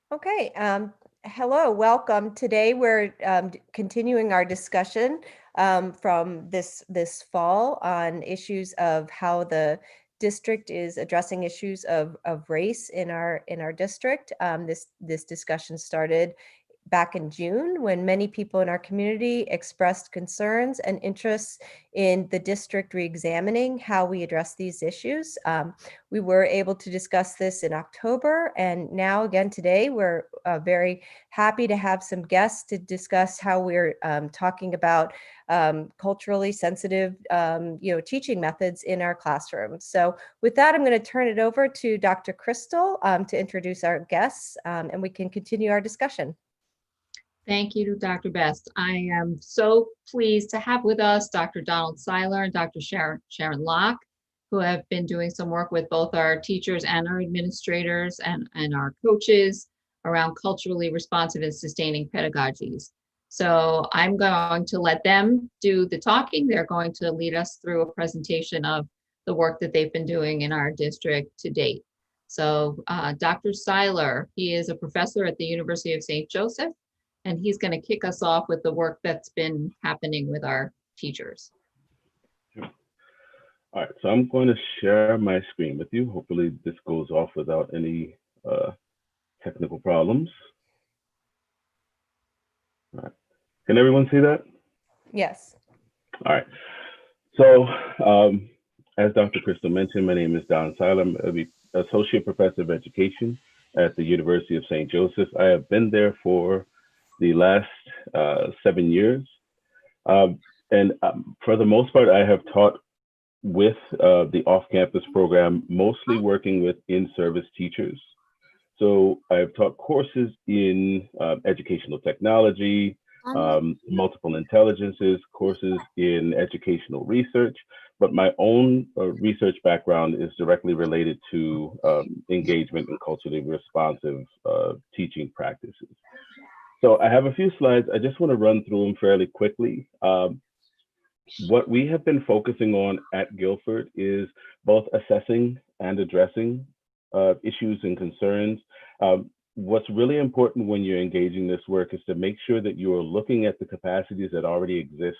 Okay, hello, welcome. Today we're continuing our discussion from this fall on issues of how the district is addressing issues of race in our district. This discussion started back in June when many people in our community expressed concerns and interests in the district reexamining how we address these issues. We were able to discuss this in October, and now again today we're very happy to have some guests to discuss how we're talking about culturally sensitive teaching methods in our classroom. So with that, I'm going to turn it over to Dr. Crystal to introduce our guests, and we can continue our discussion. Thank you to Dr. Best. I am so pleased to have with us Dr. Donald Seiler and Dr. Sharon Locke, who have been doing some work with both our teachers and our administrators and our coaches around culturally responsive and sustaining pedagogies. So I'm going to let them do the talking. They're going to lead us through a presentation of the work that they've been doing in our district to date. So Dr. Seiler, he is a professor at the University of St. Joseph, and he's going to kick us off with the work that's been happening with our teachers. All right, so I'm going to share my screen with you. Hopefully this goes off without any technical problems. All right. Can everyone see that? Yes. All right. So as Dr. Crystal mentioned, my name is Don Seiler. I'm an associate professor of education at the University of St. Joseph. I have been there for the last 7 years. And for the most part, I have taught with the off-campus program, mostly working with in-service teachers. So I've taught courses in educational technology, multiple intelligences, courses in educational research, but my own research background is directly related to engagement and culturally responsive teaching practices. So I have a few slides. I just want to run through them fairly quickly. What we have been focusing on at Guilford is both assessing and addressing issues and concerns. What's really important when you're engaging this work is to make sure that you are looking at the capacities that already exist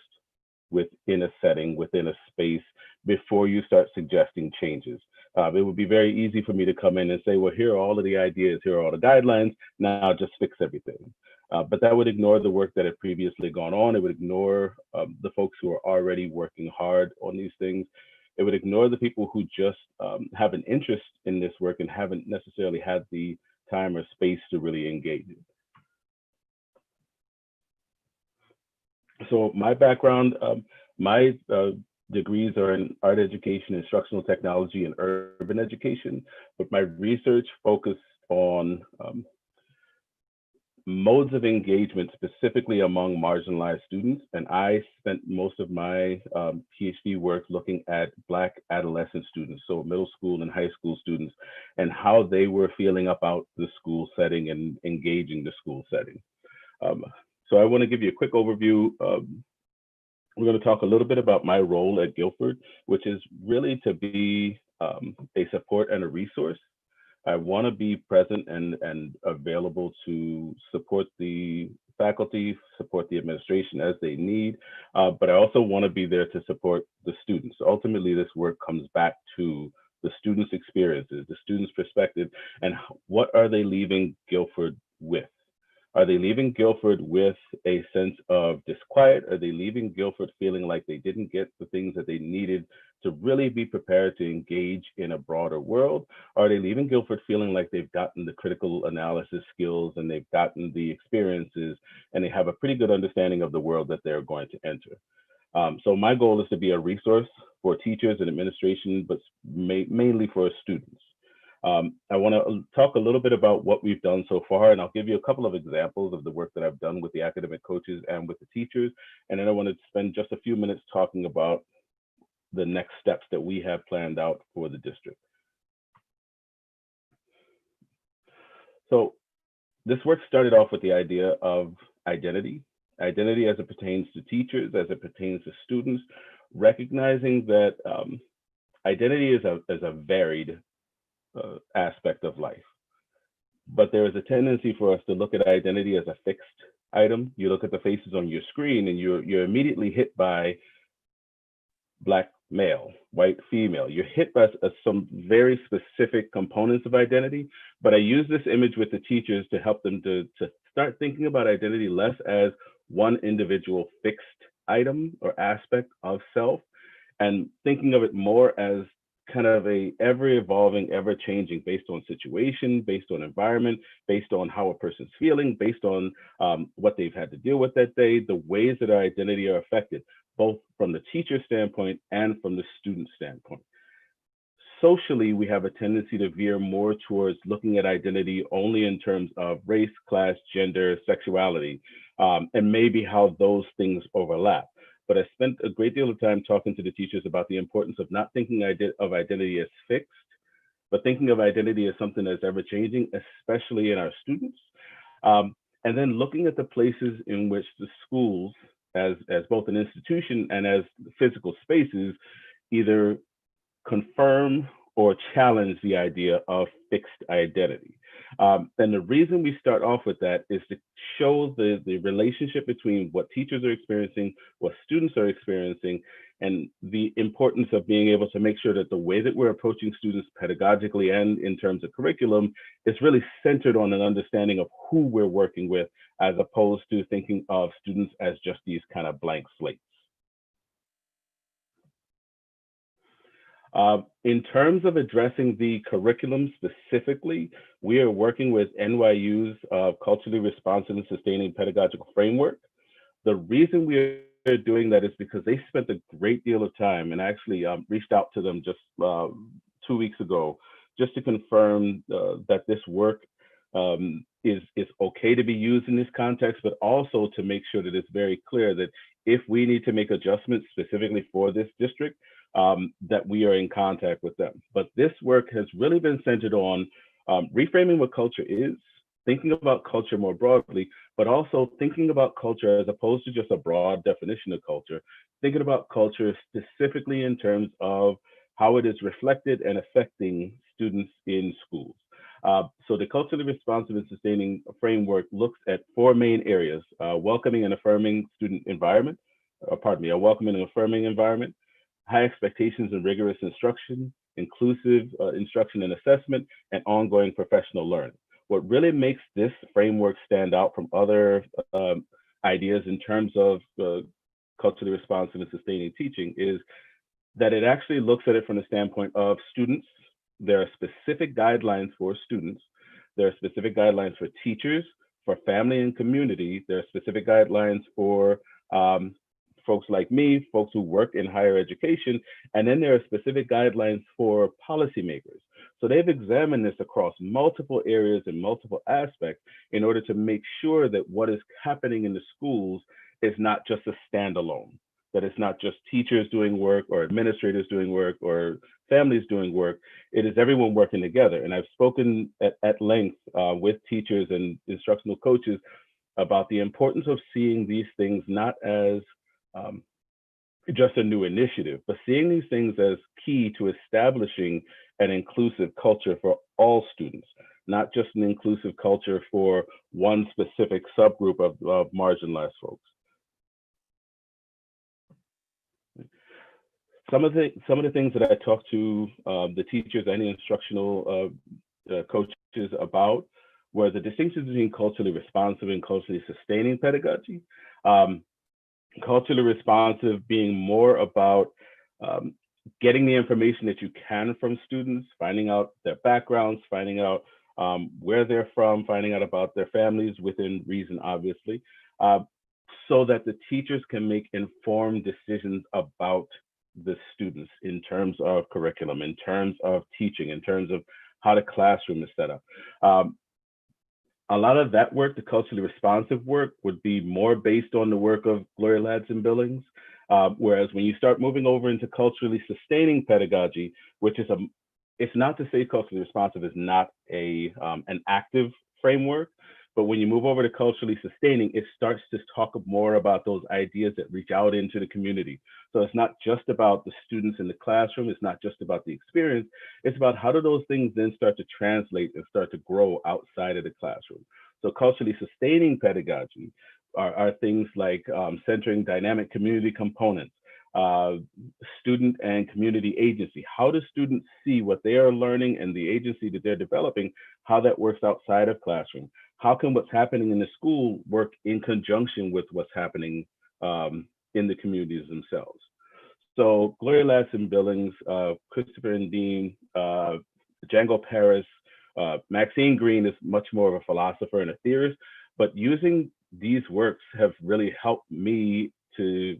within a setting, within a space, before you start suggesting changes. It would be very easy for me to come in and say, well, here are all of the ideas, here are all the guidelines, now just fix everything. But that would ignore the work that had previously gone on. It would ignore the folks who are already working hard on these things. It would ignore the people who just have an interest in this work and haven't necessarily had the time or space to really engage it. So my background, my degrees are in art education, instructional technology, and urban education, but my research focused on modes of engagement specifically among marginalized students. And I spent most of my PhD work looking at Black adolescent students, so middle school and high school students, and how they were feeling about the school setting and engaging the school setting. So I want to give you a quick overview. We're going to talk a little bit about my role at Guilford, which is really to be a support and a resource. I want to be present and available to support the faculty, support the administration as they need, but I also want to be there to support the students. Ultimately, this work comes back to the students' experiences, the students' perspective, and what are they leaving Guilford with? Are they leaving Guilford with a sense of disquiet? Are they leaving Guilford feeling like they didn't get the things that they needed to really be prepared to engage in a broader world? Are they leaving Guilford feeling like they've gotten the critical analysis skills and they've gotten the experiences and they have a pretty good understanding of the world that they're going to enter? So my goal is to be a resource for teachers and administration, but mainly for students. I want to talk a little bit about what we've done so far, and I'll give you a couple of examples of the work that I've done with the academic coaches and with the teachers. And then I want to spend just a few minutes talking about the next steps that we have planned out for the district. So this work started off with the idea of identity as it pertains to teachers, as it pertains to students, recognizing that identity is a varied aspect of life. But there is a tendency for us to look at identity as a fixed item. You look at the faces on your screen and you're immediately hit by Black male, white female. You're hit by some very specific components of identity. But I use this image with the teachers to help them to start thinking about identity less as one individual fixed item or aspect of self, and thinking of it more as kind of a ever evolving, ever changing, based on situation, based on environment, based on how a person's feeling, based on what they've had to deal with that day, the ways that our identity are affected, both from the teacher standpoint and from the student standpoint. Socially, we have a tendency to veer more towards looking at identity only in terms of race, class, gender, sexuality, and maybe how those things overlap. But I spent a great deal of time talking to the teachers about the importance of not thinking of identity as fixed, but thinking of identity as something that's ever changing, especially in our students. And then looking at the places in which the schools, as both an institution and as physical spaces, either confirm or challenge the idea of fixed identity. And the reason we start off with that is to show the relationship between what teachers are experiencing, what students are experiencing, and the importance of being able to make sure that the way that we're approaching students pedagogically and in terms of curriculum is really centered on an understanding of who we're working with, as opposed to thinking of students as just these kind of blank slates. In terms of addressing the curriculum specifically, we are working with NYU's culturally responsive and sustaining pedagogical framework. The reason we are doing that is because they spent a great deal of time, and I actually reached out to them just 2 weeks ago, just to confirm that this work is okay to be used in this context, but also to make sure that it's very clear that if we need to make adjustments specifically for this district, that we are in contact with them. But this work has really been centered on reframing what culture is, thinking about culture more broadly, but also thinking about culture as opposed to just a broad definition of culture, thinking about culture specifically in terms of how it is reflected and affecting students in schools. So the culturally responsive and sustaining framework looks at 4 main areas: welcoming and affirming student environment, a welcoming and affirming environment, high expectations and rigorous instruction, inclusive instruction and assessment, and ongoing professional learning. What really makes this framework stand out from other ideas in terms of culturally responsive and sustaining teaching is that it actually looks at it from the standpoint of students. There are specific guidelines for students. There are specific guidelines for teachers, for family and community. There are specific guidelines for folks like me, folks who work in higher education, and then there are specific guidelines for policymakers. So they've examined this across multiple areas and multiple aspects in order to make sure that what is happening in the schools is not just a standalone, that it's not just teachers doing work or administrators doing work or families doing work. It is everyone working together. And I've spoken at length with teachers and instructional coaches about the importance of seeing these things not as just a new initiative, but seeing these things as key to establishing an inclusive culture for all students, not just an inclusive culture for one specific subgroup of marginalized folks. Some of the things that I talked to the teachers and the instructional coaches about were the distinctions between culturally responsive and culturally sustaining pedagogy. Culturally responsive being more about getting the information that you can from students, finding out their backgrounds, finding out where they're from, finding out about their families within reason, obviously, so that the teachers can make informed decisions about the students in terms of curriculum, in terms of teaching, in terms of how the classroom is set up. A lot of that work, the culturally responsive work, would be more based on the work of Gloria Ladson-Billings, whereas when you start moving over into culturally sustaining pedagogy, which is it's not to say culturally responsive is not an active framework, But when you move over to culturally sustaining, it starts to talk more about those ideas that reach out into the community. So it's not just about the students in the classroom. It's not just about the experience. It's about how do those things then start to translate and start to grow outside of the classroom. So culturally sustaining pedagogy are things like centering dynamic community components, uh, student and community agency. How do students see what they are learning and the agency that they're developing, how that works outside of classroom? How can what's happening in the school work in conjunction with what's happening in the communities themselves? So Gloria Ladson Billings, Christopher and Dean, Django Paris, Maxine Green is much more of a philosopher and a theorist, but using these works have really helped me to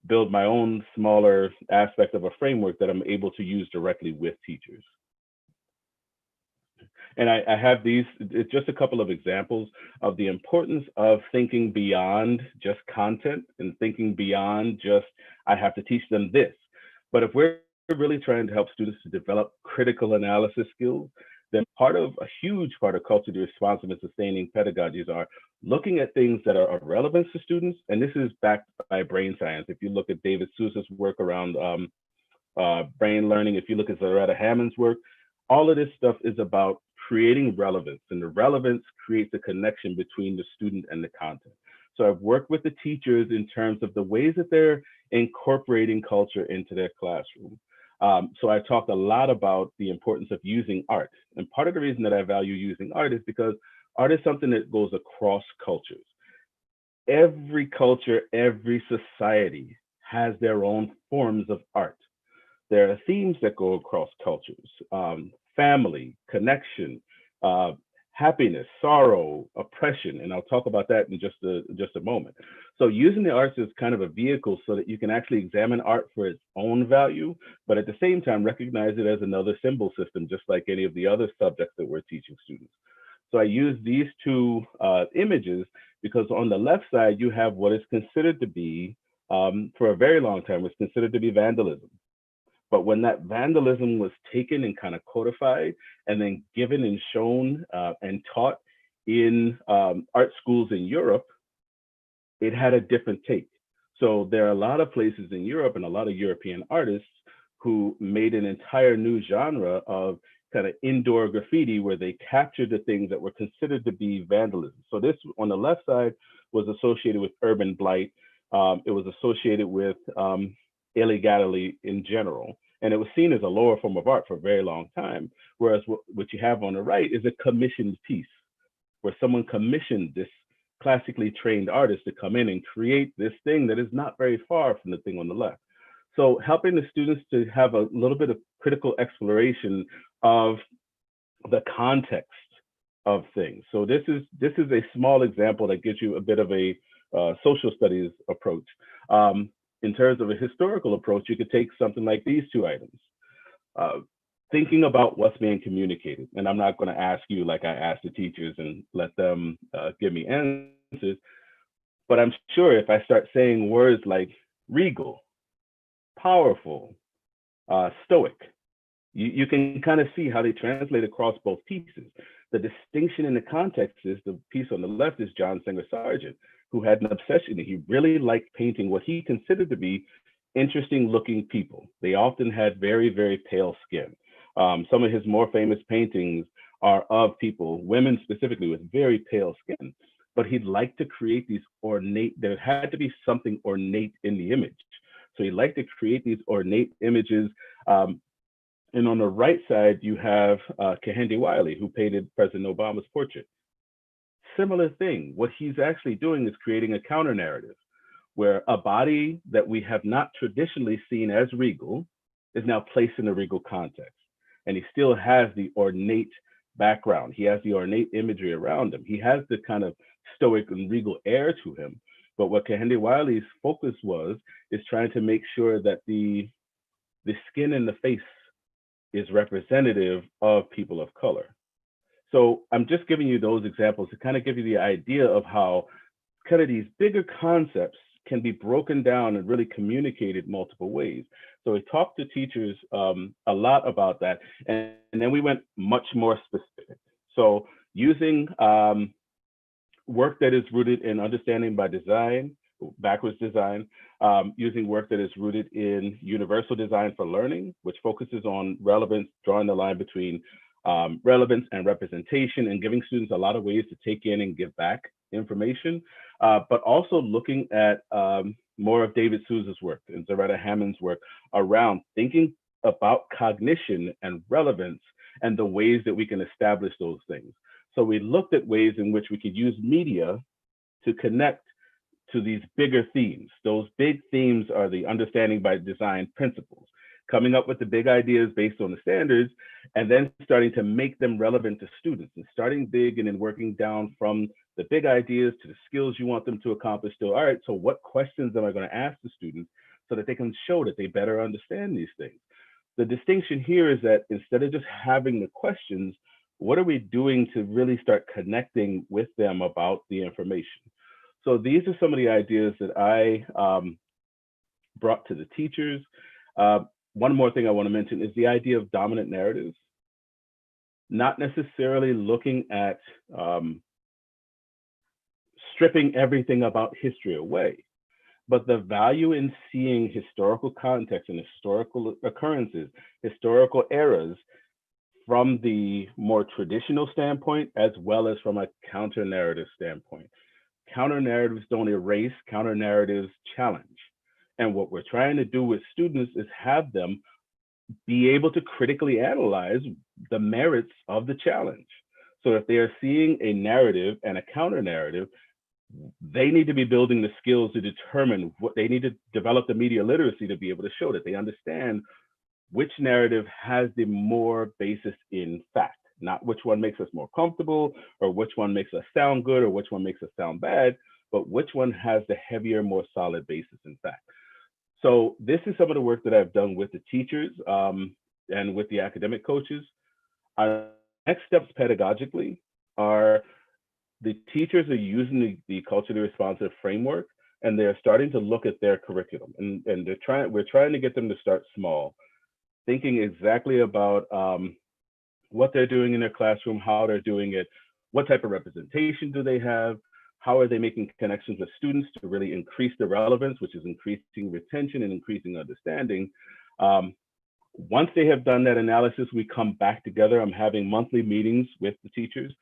build my own smaller aspect of a framework that I'm able to use directly with teachers. And I have these, it's just a couple of examples of the importance of thinking beyond just content and thinking beyond just, I have to teach them this. But if we're really trying to help students to develop critical analysis skills, then a huge part of culturally responsive and sustaining pedagogies are looking at things that are of relevance to students. And this is backed by brain science. If you look at David Seuss's work around brain learning, if you look at Zaretta Hammond's work, all of this stuff is about creating relevance, and the relevance creates a connection between the student and the content. So I've worked with the teachers in terms of the ways that they're incorporating culture into their classroom. So I talked a lot about the importance of using art. And part of the reason that I value using art is because art is something that goes across cultures. Every culture, every society has their own forms of art. There are themes that go across cultures, family, connection, happiness, sorrow, oppression, and I'll talk about that in just a moment. So using the arts as kind of a vehicle so that you can actually examine art for its own value, but at the same time recognize it as another symbol system, just like any of the other subjects that we're teaching students. So I use these two images because on the left side, you have what is considered to be, for a very long time, was considered to be vandalism. But when that vandalism was taken and kind of codified and then given and shown and taught in art schools in Europe, it had a different take. So there are a lot of places in Europe and a lot of European artists who made an entire new genre of kind of indoor graffiti where they captured the things that were considered to be vandalism. So this on the left side was associated with urban blight. It was associated with illegality in general. And it was seen as a lower form of art for a very long time. Whereas what you have on the right is a commissioned piece where someone commissioned this classically trained artist to come in and create this thing that is not very far from the thing on the left. So helping the students to have a little bit of critical exploration of the context of things. So this is a small example that gives you a bit of a social studies approach. In terms of a historical approach, you could take something like these two items. Thinking about what's being communicated. And I'm not going to ask you like I asked the teachers and let them give me answers, but I'm sure if I start saying words like regal, powerful, stoic, you can kind of see how they translate across both pieces. The distinction in the context is the piece on the left is John Singer Sargent, who had an obsession. He really liked painting what he considered to be interesting looking people. They often had very, very pale skin. Some of his more famous paintings are of people, women specifically, with very pale skin. But he'd like to create these ornate, there had to be something ornate in the image. So he liked to create these ornate images. And on the right side, you have Kehinde Wiley, who painted President Obama's portrait. Similar thing. What he's actually doing is creating a counter narrative where a body that we have not traditionally seen as regal is now placed in a regal context. And he still has the ornate background. He has the ornate imagery around him. He has the kind of stoic and regal air to him. But what Kehinde Wiley's focus is trying to make sure that the skin and the face is representative of people of color. So I'm just giving you those examples to kind of give you the idea of how kind of these bigger concepts can be broken down and really communicated multiple ways. So we talked to teachers a lot about that. And then we went much more specific. So using work that is rooted in understanding by design, backwards design, using work that is rooted in universal design for learning, which focuses on relevance, drawing the line between relevance and representation, and giving students a lot of ways to take in and give back information, but also looking at more of David Souza's work and Zaretta Hammond's work around thinking about cognition and relevance and the ways that we can establish those things. So we looked at ways in which we could use media to connect to these bigger themes. Those big themes are the understanding by design principles, coming up with the big ideas based on the standards, and then starting to make them relevant to students, and starting big and then working down from the big ideas to the skills you want them to accomplish. So, all right, so what questions am I going to ask the students so that they can show that they better understand these things? The distinction here is that instead of just having the questions, what are we doing to really start connecting with them about the information? So these are some of the ideas that I brought to the teachers. One more thing I want to mention is the idea of dominant narratives, not necessarily looking at stripping everything about history away, but the value in seeing historical context and historical occurrences, historical eras from the more traditional standpoint, as well as from a counter narrative standpoint. Counter narratives don't erase, counter narratives challenge. And what we're trying to do with students is have them be able to critically analyze the merits of the challenge. So if they are seeing a narrative and a counter narrative, they need to be building the skills to determine what they need to develop, the media literacy to be able to show that they understand which narrative has the more basis in fact, not which one makes us more comfortable or which one makes us sound good or which one makes us sound bad, but which one has the heavier, more solid basis in fact. So this is some of the work that I've done with the teachers and with the academic coaches. Our next steps pedagogically are the teachers are using the culturally responsive framework, and they're starting to look at their curriculum, and we're trying to get them to start small, thinking exactly about what they're doing in their classroom, how they're doing it, what type of representation do they have, how are they making connections with students to really increase the relevance, which is increasing retention and increasing understanding. Once they have done that analysis, we come back together. I'm having monthly meetings with the teachers.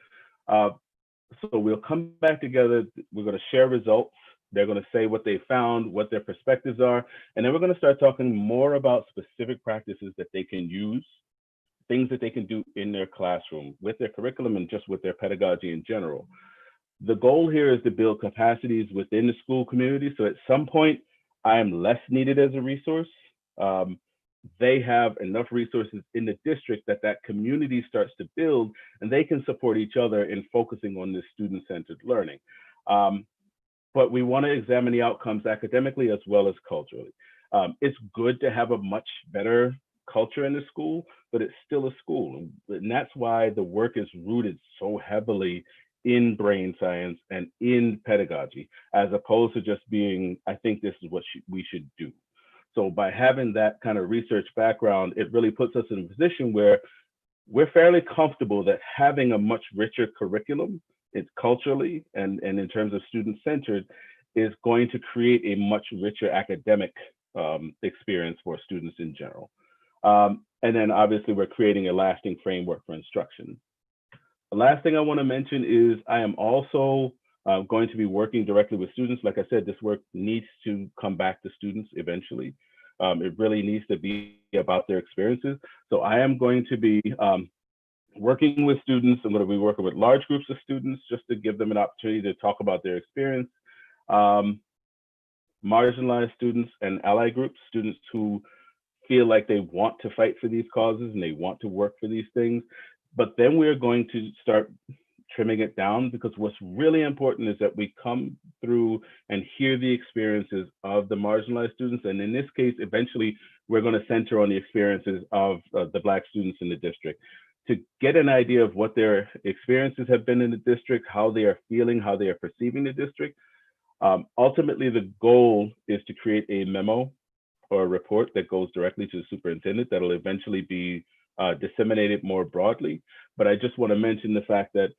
So we'll come back together, we're going to share results, they're going to say what they found, what their perspectives are, and then we're going to start talking more about specific practices that they can use, things that they can do in their classroom with their curriculum and just with their pedagogy in general. The goal here is to build capacities within the school community, so at some point I am less needed as a resource. They have enough resources in the district that that community starts to build, and they can support each other in focusing on this student-centered learning. But we want to examine the outcomes academically as well as culturally. It's good to have a much better culture in the school, but it's still a school. And that's why the work is rooted so heavily in brain science and in pedagogy, as opposed to just being, I think this is what we should do. So by having that kind of research background, it really puts us in a position where we're fairly comfortable that having a much richer curriculum, it's culturally and in terms of student-centered, is going to create a much richer academic experience for students in general. And then obviously we're creating a lasting framework for instruction. The last thing I want to mention is I am also going to be working directly with students. Like I said, this work needs to come back to students eventually. It really needs to be about their experiences. So I am going to be working with students. I'm going to be working with large groups of students just to give them an opportunity to talk about their experience. Marginalized students and ally groups, students who feel like they want to fight for these causes and they want to work for these things. But then we're going to start trimming it down, because what's really important is that we come through and hear the experiences of the marginalized students. And in this case, eventually, we're going to center on the experiences of the Black students in the district to get an idea of what their experiences have been in the district, how they are feeling, how they are perceiving the district. Ultimately, the goal is to create a memo or a report that goes directly to the superintendent that'll eventually be disseminated more broadly. But I just want to mention the fact that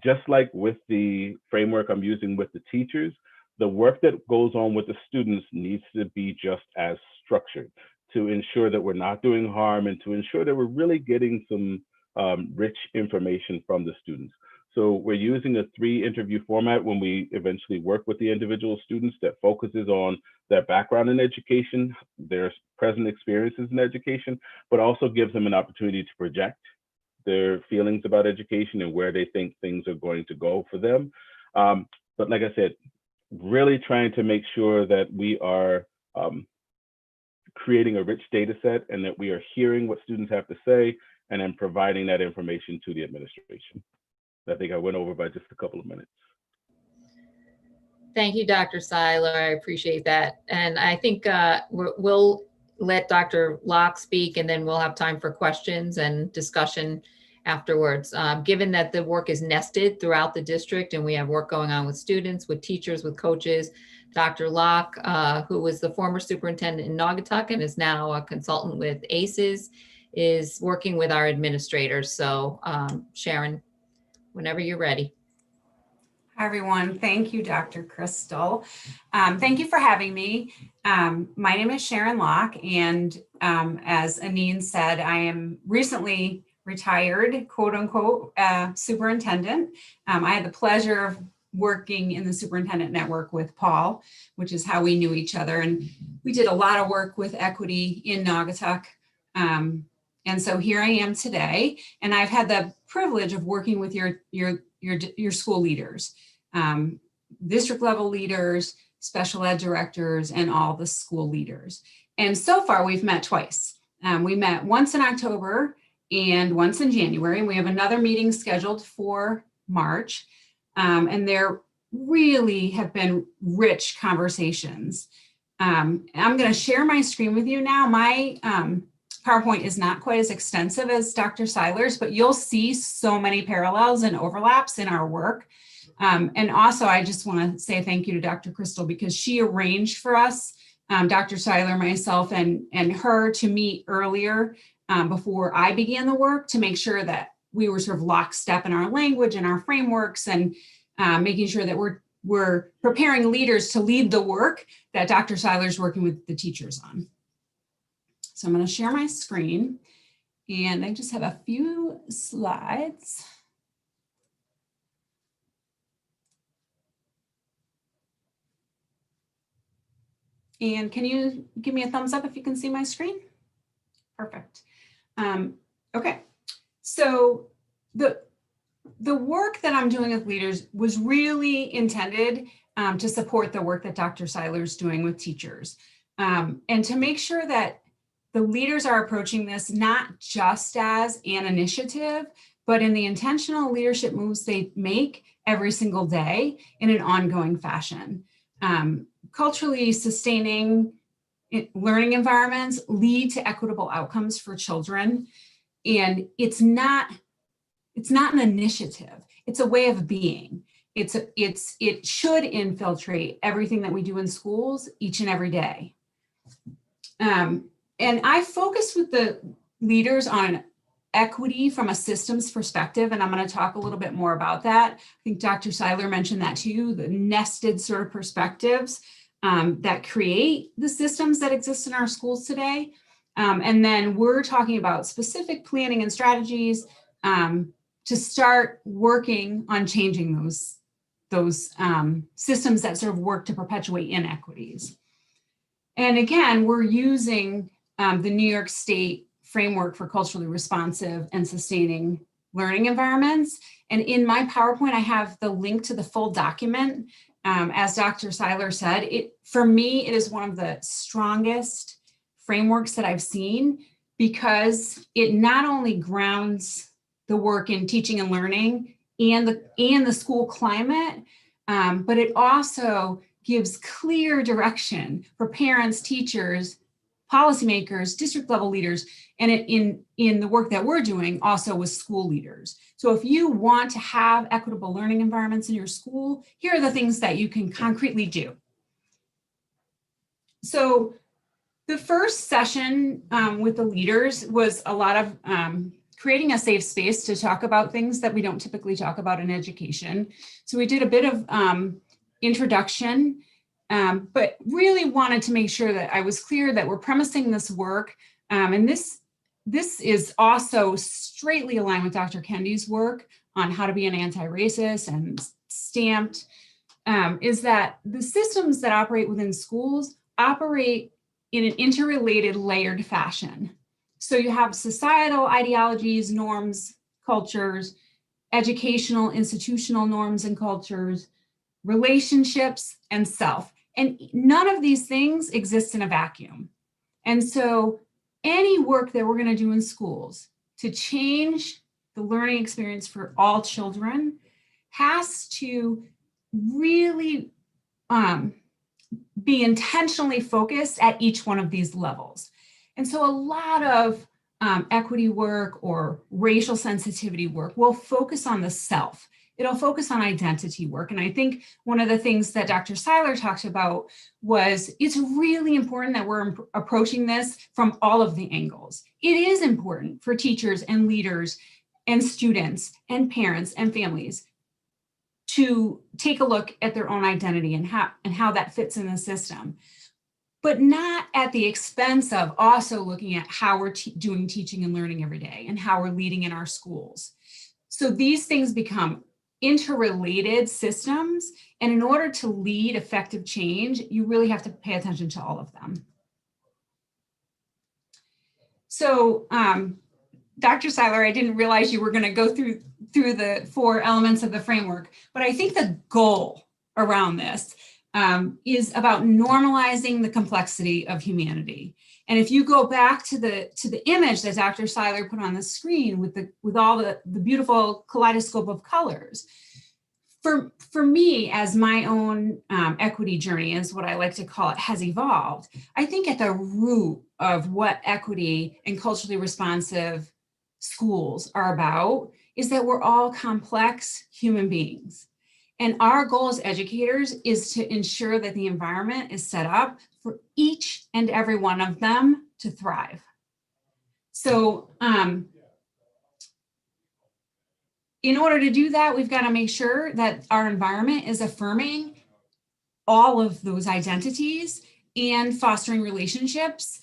just like with the framework I'm using with the teachers, the work that goes on with the students needs to be just as structured to ensure that we're not doing harm and to ensure that we're really getting some rich information from the students. So we're using a 3-interview format when we eventually work with the individual students that focuses on their background in education, their present experiences in education, but also gives them an opportunity to project their feelings about education and where they think things are going to go for them. But like I said, really trying to make sure that we are creating a rich data set and that we are hearing what students have to say and then providing that information to the administration. I think I went over by just a couple of minutes. Thank you, Dr. Seiler. I appreciate that. And I think we'll let Dr. Locke speak, and then we'll have time for questions and discussion afterwards. Given that the work is nested throughout the district and we have work going on with students, with teachers, with coaches, Dr. Locke, who was the former superintendent in Naugatuck and is now a consultant with ACES, is working with our administrators. So Sharon, whenever you're ready. Hi, everyone. Thank you, Dr. Crystal. Thank you for having me. My name is Sharon Locke, and as Anine said, I am recently retired, quote unquote, superintendent. I had the pleasure of working in the superintendent network with Paul, which is how we knew each other. And we did a lot of work with equity in Naugatuck. And so here I am today, and I've had the privilege of working with your school leaders, district level leaders, special ed directors, and all the school leaders. And so far we've met twice. We met once in October and once in January, and we have another meeting scheduled for March. And there really have been rich conversations. I'm going to share my screen with you now. My PowerPoint is not quite as extensive as Dr. Seiler's, but you'll see so many parallels and overlaps in our work. And also, I just want to say thank you to Dr. Crystal, because she arranged for us, Dr. Seiler, myself, and her to meet earlier before I began the work, to make sure that we were sort of lockstep in our language and our frameworks, and making sure that we're preparing leaders to lead the work that Dr. Seiler's working with the teachers on. So I'm going to share my screen, and I just have a few slides. And can you give me a thumbs up if you can see my screen? Perfect. Okay, so the work that I'm doing with leaders was really intended to support the work that Dr. Seiler's doing with teachers, and to make sure that the leaders are approaching this not just as an initiative, but in the intentional leadership moves they make every single day in an ongoing fashion. Culturally sustaining learning environments lead to equitable outcomes for children. And it's not an initiative, it's a way of being. It should infiltrate everything that we do in schools each and every day. And I focus with the leaders on equity from a systems perspective, and I'm going to talk a little bit more about that. I think Dr. Seiler mentioned that too, the nested sort of perspectives that create the systems that exist in our schools today. And then we're talking about specific planning and strategies to start working on changing those systems that sort of work to perpetuate inequities. And again, we're using the New York State framework for culturally responsive and sustaining learning environments. And in my PowerPoint, I have the link to the full document. As Dr. Seiler said, for me, it is one of the strongest frameworks that I've seen, because it not only grounds the work in teaching and learning and the school climate, but it also gives clear direction for parents, teachers, policymakers, district level leaders, and in the work that we're doing also with school leaders. So if you want to have equitable learning environments in your school, here are the things that you can concretely do. So the first session with the leaders was a lot of creating a safe space to talk about things that we don't typically talk about in education. So we did a bit of introduction, but really wanted to make sure that I was clear that we're premising this work. And this is also straightly aligned with Dr. Kendi's work on how to be an anti-racist and stamped, is that the systems that operate within schools operate in an interrelated, layered fashion. So you have societal ideologies, norms, cultures, educational, institutional norms and cultures, relationships, and self. And none of these things exist in a vacuum. And so any work that we're going to do in schools to change the learning experience for all children has to really be intentionally focused at each one of these levels. And so a lot of equity work or racial sensitivity work will focus on the self. It'll focus on identity work. And I think one of the things that Dr. Seiler talked about was it's really important that we're approaching this from all of the angles. It is important for teachers and leaders and students and parents and families to take a look at their own identity and how that fits in the system, but not at the expense of also looking at how we're doing teaching and learning every day and how we're leading in our schools. So these things become interrelated systems, and in order to lead effective change, you really have to pay attention to all of them. So Dr. Seiler, I didn't realize you were going to go through the 4 elements of the framework, but I think the goal around this is about normalizing the complexity of humanity. And if you go back to the image that Dr. Seiler put on the screen with all the beautiful kaleidoscope of colors, for me, as my own equity journey, is what I like to call it, has evolved, I think at the root of what equity and culturally responsive schools are about is that we're all complex human beings. And our goal as educators is to ensure that the environment is set up for each and every one of them to thrive. So in order to do that, we've got to make sure that our environment is affirming all of those identities and fostering relationships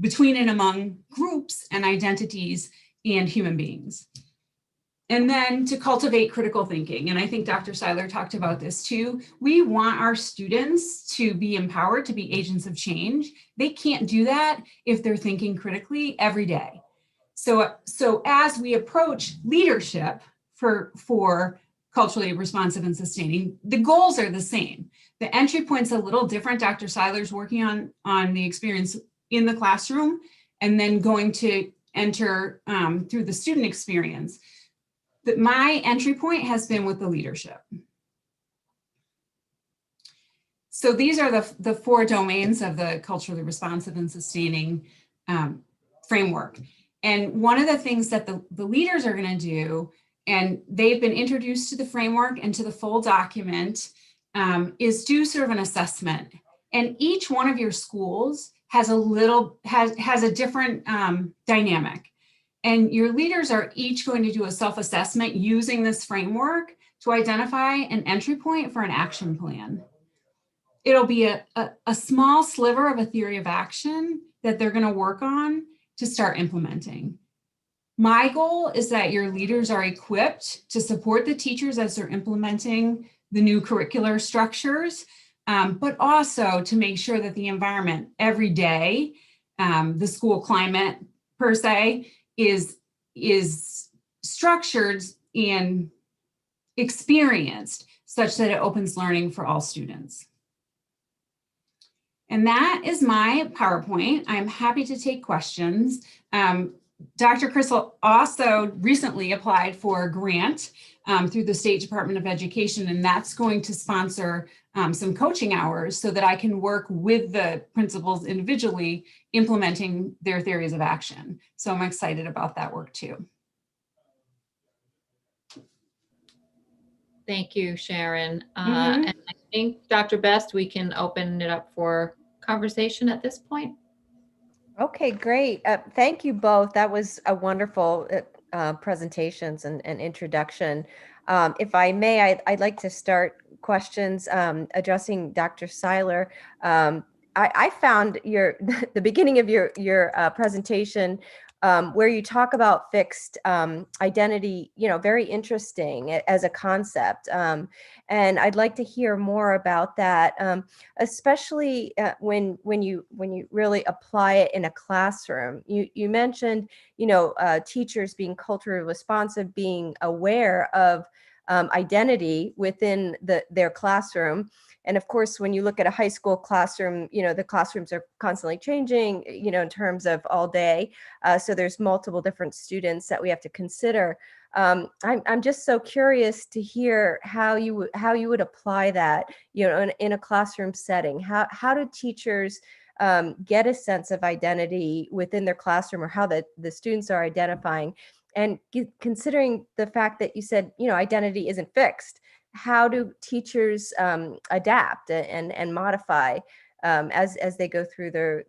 between and among groups and identities and human beings. And then to cultivate critical thinking. And I think Dr. Seiler talked about this too. We want our students to be empowered to be agents of change. They can't do that if they're thinking critically every day. So as we approach leadership for culturally responsive and sustaining, the goals are the same. The entry point's a little different. Dr. Seiler's working on the experience in the classroom and then going to enter through the student experience. But my entry point has been with the leadership. So these are the 4 domains of the culturally responsive and sustaining framework. And one of the things that the leaders are going to do, and they've been introduced to the framework and to the full document, is do sort of an assessment. And each one of your schools has a different dynamic. And your leaders are each going to do a self-assessment using this framework to identify an entry point for an action plan. It'll be a small sliver of a theory of action that they're going to work on to start implementing. My goal is that your leaders are equipped to support the teachers as they're implementing the new curricular structures, but also to make sure that the environment every day, the school climate per se, is structured and experienced such that it opens learning for all students. And that is my PowerPoint. I'm happy to take questions. Dr. Crystal also recently applied for a grant through the State Department of Education, and that's going to sponsor some coaching hours so that I can work with the principals individually implementing their theories of action. So I'm excited about that work too. Thank you, Sharon. And I think, Dr. Best, we can open it up for conversation at this point. Okay, great. Thank you both. That was a wonderful presentations and introduction. If I may, I'd like to start questions addressing Dr. Seiler. I found the beginning of your presentation where you talk about fixed identity, very interesting as a concept. And I'd like to hear more about that. Especially when you really apply it in a classroom. You mentioned teachers being culturally responsive, being aware of identity within their classroom. And of course, when you look at a high school classroom, the classrooms are constantly changing, in terms of all day. So there's multiple different students that we have to consider. I'm just so curious to hear how you would apply that, in a classroom setting. How do teachers get a sense of identity within their classroom, or how the students are identifying? And considering the fact that you said, identity isn't fixed, how do teachers adapt and modify as they go through their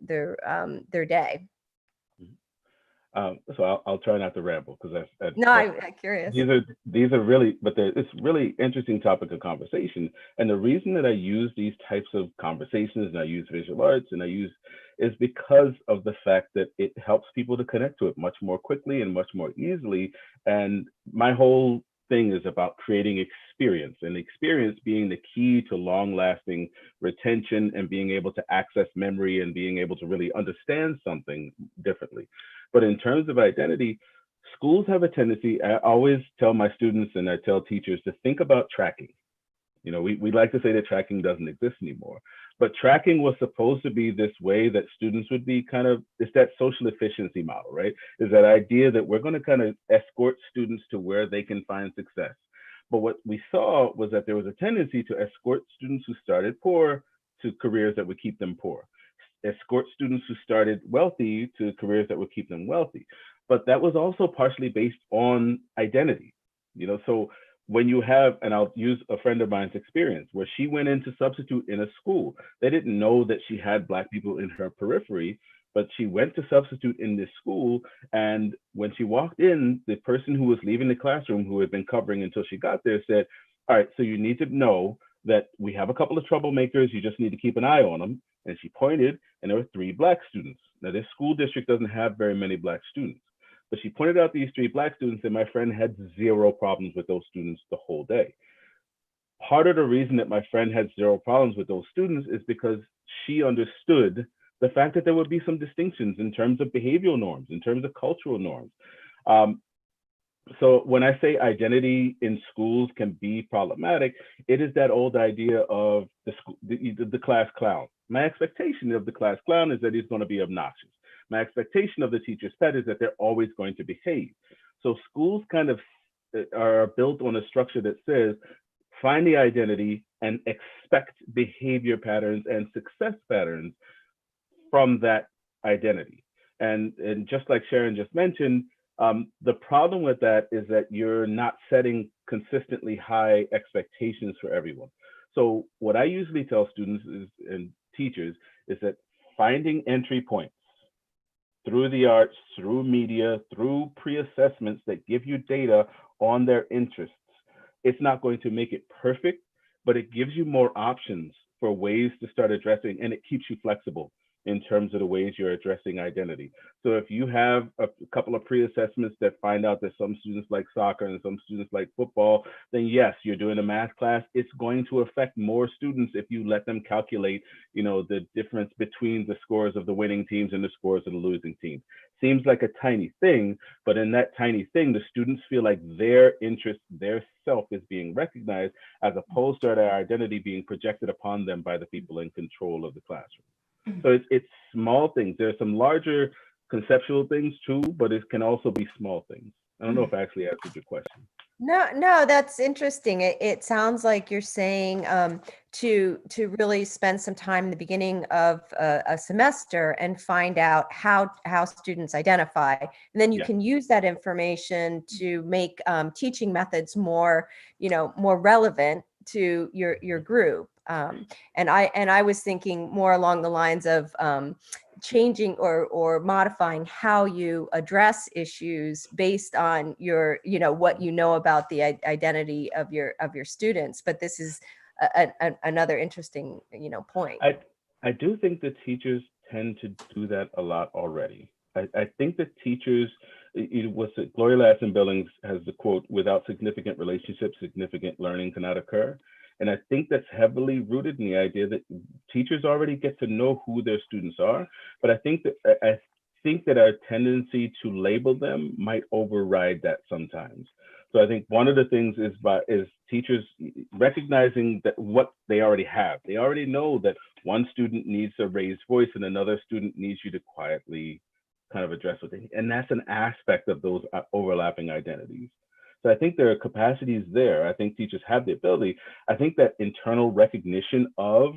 day? So I'll try not to ramble because No, I'm curious. these are really, but it's really interesting topic of conversation. And the reason that I use these types of conversations and I use visual arts and is because of the fact that it helps people to connect to it much more quickly and much more easily. And my whole thing is about creating experience, and experience being the key to long lasting retention and being able to access memory and being able to really understand something differently. But in terms of identity, schools have a tendency, I always tell my students and I tell teachers to think about tracking. We like to say that tracking doesn't exist anymore, but tracking was supposed to be this way that students would be it's that social efficiency model, right? Is that idea that we're going to kind of escort students to where they can find success. But what we saw was that there was a tendency to escort students who started poor to careers that would keep them poor, escort students who started wealthy to careers that would keep them wealthy. But that was also partially based on identity. So when you have, and I'll use a friend of mine's experience where she went in to substitute in a school. They didn't know that she had Black people in her periphery, but she went to substitute in this school. And when she walked in, the person who was leaving the classroom, who had been covering until she got there, said, all right, so you need to know that we have a couple of troublemakers. You just need to keep an eye on them. And she pointed, and there were 3 Black students. Now, this school district doesn't have very many Black students, but she pointed out these 3 Black students, and my friend had 0 problems with those students the whole day. Part of the reason that my friend had 0 problems with those students is because she understood the fact that there would be some distinctions in terms of behavioral norms, in terms of cultural norms. So when I say identity in schools can be problematic, it is that old idea of the class clown. My expectation of the class clown is that he's going to be obnoxious. My expectation of the teacher's pet is that they're always going to behave. So schools kind of are built on a structure that says, find the identity and expect behavior patterns and success patterns from that identity. And just like Sharon just mentioned, the problem with that is that you're not setting consistently high expectations for everyone. So what I usually tell students and teachers is that finding entry points through the arts, through media, through pre-assessments that give you data on their interests, it's not going to make it perfect, but it gives you more options for ways to start addressing, and it keeps you flexible in terms of the ways you're addressing identity. So if you have a couple of pre-assessments that find out that some students like soccer and some students like football, then yes, you're doing a math class. It's going to affect more students if you let them calculate, the difference between the scores of the winning teams and the scores of the losing teams. Seems like a tiny thing, but in that tiny thing, the students feel like their interest, their self is being recognized, as opposed to their identity being projected upon them by the people in control of the classroom. So it's small things. There are some larger conceptual things too, but it can also be small things. I don't know if I actually answered your question. No, that's interesting. It sounds like you're saying to really spend some time in the beginning of a semester and find out how students identify, and then you can use that information to make teaching methods more relevant to your group. And I was thinking more along the lines of changing or modifying how you address issues based on your, what you know about the identity of your students. But this is another interesting, point. I do think that teachers tend to do that a lot already. I think that teachers, it was Gloria Ladson-Billings has the quote, "Without significant relationships, significant learning cannot occur." And I think that's heavily rooted in the idea that teachers already get to know who their students are. But I think that our tendency to label them might override that sometimes. So I think one of the things is teachers recognizing that what they already have. They already know that one student needs a raised voice and another student needs you to quietly kind of address what they need. And that's an aspect of those overlapping identities. So I think there are capacities there. I think teachers have the ability. I think that internal recognition of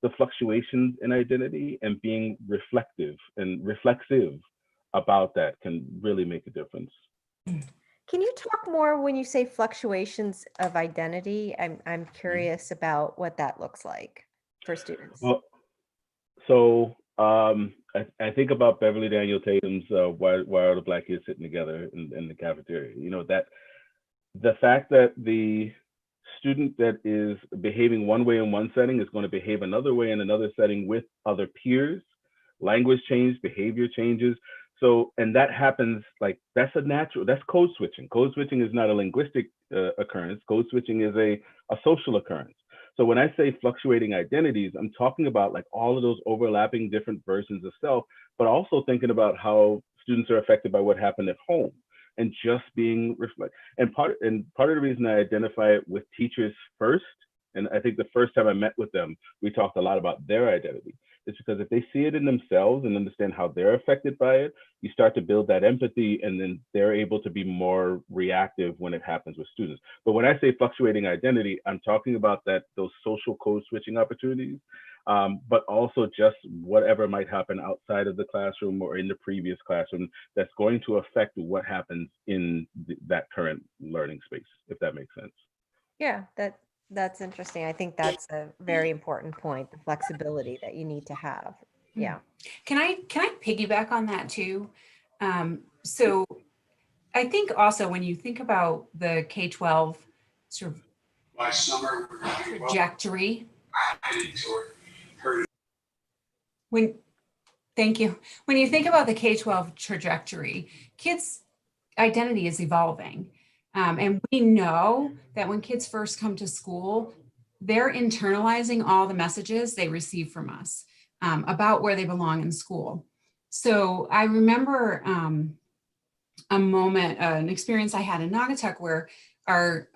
the fluctuations in identity and being reflective and reflexive about that can really make a difference. Can you talk more when you say fluctuations of identity? I'm curious about what that looks like for students. Well, so I think about Beverly Daniel Tatum's "Why Are the Black Kids Sitting Together in the Cafeteria?" That the fact that the student that is behaving one way in one setting is going to behave another way in another setting with other peers. Language change, behavior changes. So, and that happens, like, that's code switching. Code switching is not a linguistic occurrence. Code switching is a social occurrence. So when I say fluctuating identities, I'm talking about like all of those overlapping different versions of self, but also thinking about how students are affected by what happened at home and just being reflect. And part of the reason I identify it with teachers first, and I think the first time I met with them, we talked a lot about their identity. It's because if they see it in themselves and understand how they're affected by it, you start to build that empathy, and then they're able to be more reactive when it happens with students. But when I say fluctuating identity, I'm talking about those social code switching opportunities, but also just whatever might happen outside of the classroom or in the previous classroom that's going to affect what happens in that current learning space, if that makes sense. Yeah, that's interesting. I think that's a very important point, the flexibility that you need to have. Yeah. Can I piggyback on that too? So I think also when you think about the K-12 sort of trajectory, thank you. When you think about the K-12 trajectory, kids' identity is evolving. And we know that when kids first come to school, they're internalizing all the messages they receive from us about where they belong in school. So I remember a moment, an experience I had in Naugatuck where our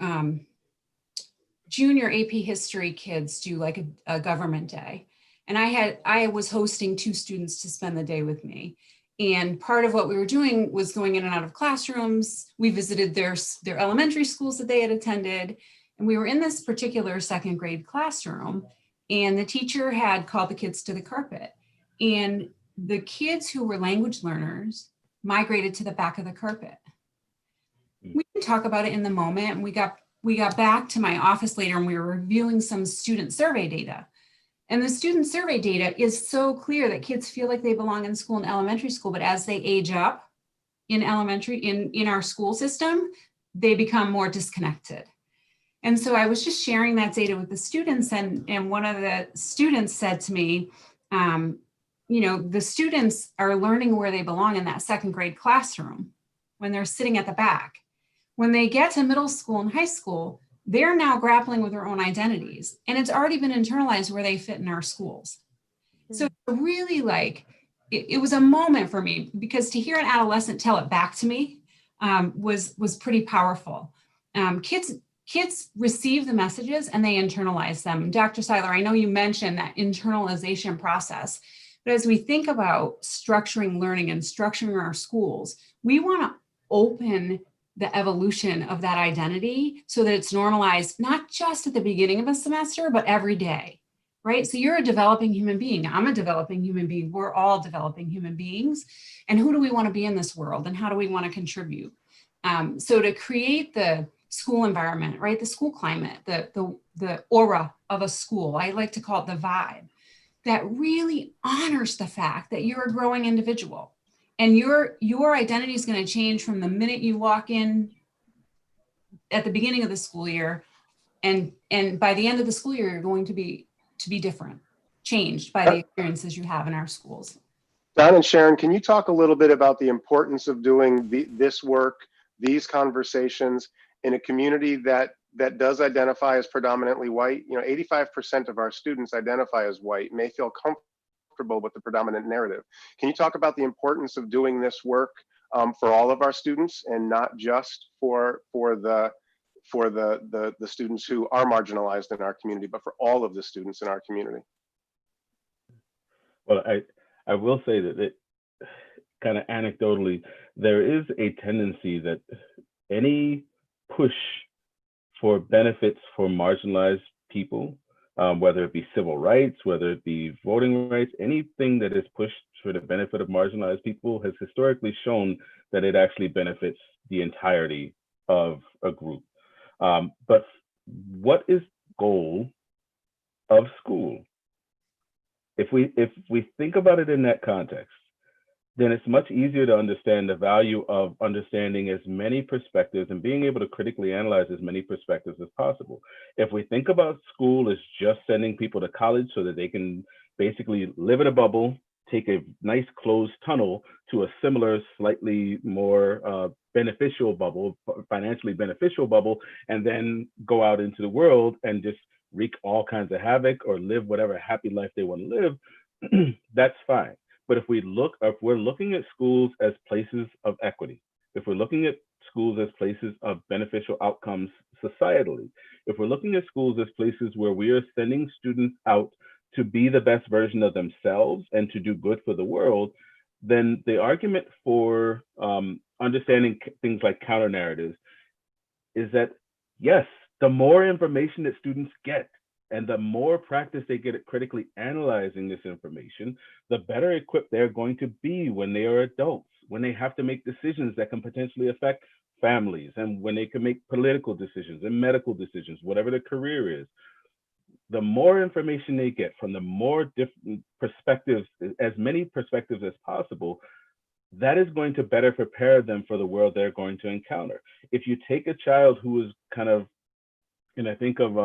junior AP history kids do like a government day. And I was hosting 2 students to spend the day with me. And part of what we were doing was going in and out of classrooms. We visited their elementary schools that they had attended. And we were in this particular 2nd grade classroom, and the teacher had called the kids to the carpet. And the kids who were language learners migrated to the back of the carpet. We didn't talk about it in the moment. And we got back to my office later, and we were reviewing some student survey data. And the student survey data is so clear that kids feel like they belong in school in elementary school, but as they age up in elementary, in our school system, they become more disconnected. And so I was just sharing that data with the students, and one of the students said to me, the students are learning where they belong in that 2nd grade classroom when they're sitting at the back. When they get to middle school and high school, they're now grappling with their own identities, and it's already been internalized where they fit in our schools. So really, it was a moment for me, because to hear an adolescent tell it back to me was pretty powerful. Kids receive the messages and they internalize them. Dr. Seiler, I know you mentioned that internalization process, but as we think about structuring learning and structuring our schools, we want to open the evolution of that identity so that it's normalized, not just at the beginning of a semester, but every day, right? So you're a developing human being. I'm a developing human being. We're all developing human beings. And who do we want to be in this world? And how do we want to contribute? So to create the school environment, right? The school climate, the aura of a school, I like to call it the vibe. that really honors the fact that you're a growing individual and your identity is going to change from the minute you walk in at the beginning of the school year, and by the end of the school year, you're going to be different, changed by the experiences you have in our schools. Don and Sharon, can you talk a little bit about the importance of doing this work, these conversations in a community that does identify as predominantly white? You know, 85% of our students identify as white, may feel comfortable with the predominant narrative. Can you talk about the importance of doing this work for all of our students and not just for the students who are marginalized in our community, but for all of the students in our community? Well, I will say that it kind of anecdotally, there is a tendency that any push for benefits for marginalized people, whether it be civil rights, whether it be voting rights, anything that is pushed for the benefit of marginalized people has historically shown that it actually benefits the entirety of a group. But what is goal of school? If we think about it in that context, then it's much easier to understand the value of understanding as many perspectives and being able to critically analyze as many perspectives as possible. If we think about school as just sending people to college so that they can basically live in a bubble, take a nice closed tunnel to a similar, slightly more beneficial bubble, financially beneficial bubble, and then go out into the world and just wreak all kinds of havoc or live whatever happy life they want to live, that's fine. But if we're looking at schools as places of equity, if we're looking at schools as places of beneficial outcomes societally, if we're looking at schools as places where we are sending students out to be the best version of themselves and to do good for the world, then the argument for understanding things like counter narratives is that, yes, the more information that students get and the more practice they get at critically analyzing this information, the better equipped they're going to be when they are adults, when they have to make decisions that can potentially affect families, and when they can make political decisions and medical decisions, whatever their career is. The more information they get from the more different perspectives, as many perspectives as possible, that is going to better prepare them for the world they're going to encounter. If you take a child who is kind of, and I think of,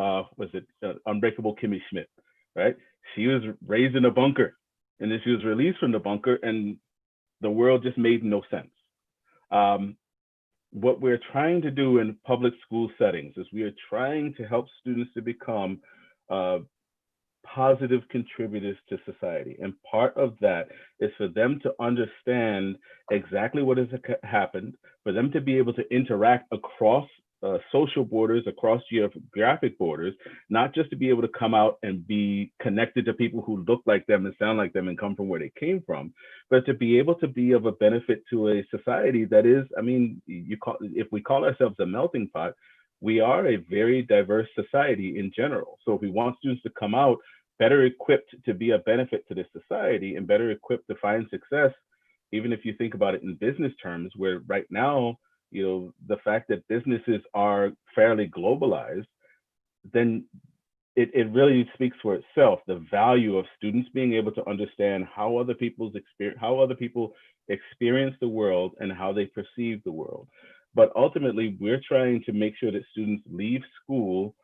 Unbreakable Kimmy Schmidt, right? She was raised in a bunker, and then she was released from the bunker, and the world just made no sense. What we're trying to do in public school settings is we are trying to help students to become positive contributors to society. And part of that is for them to understand exactly what has happened, for them to be able to interact across social borders, across geographic borders, not just to be able to come out and be connected to people who look like them and sound like them and come from where they came from, but to be able to be of a benefit to a society that is, I mean, if we call ourselves a melting pot, we are a very diverse society in general. So if we want students to come out better equipped to be a benefit to this society and better equipped to find success, even if you think about it in business terms, where right now, you know, the fact that businesses are fairly globalized, then it really speaks for itself, the value of students being able to understand how other people experience the world and how they perceive the world. But ultimately, we're trying to make sure that students leave school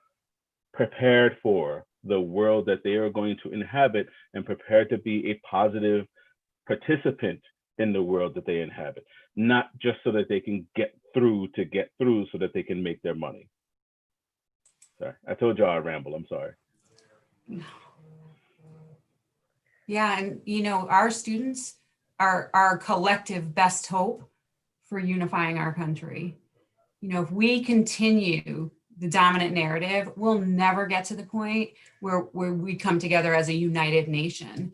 prepared for the world that they are going to inhabit and prepared to be a positive participant in the world that they inhabit, not just so that they can get through so that they can make their money. Sorry, I told you I ramble, I'm sorry. Yeah, and you know, our students are our collective best hope for unifying our country. You know, if we continue the dominant narrative, we'll never get to the point where we come together as a united nation.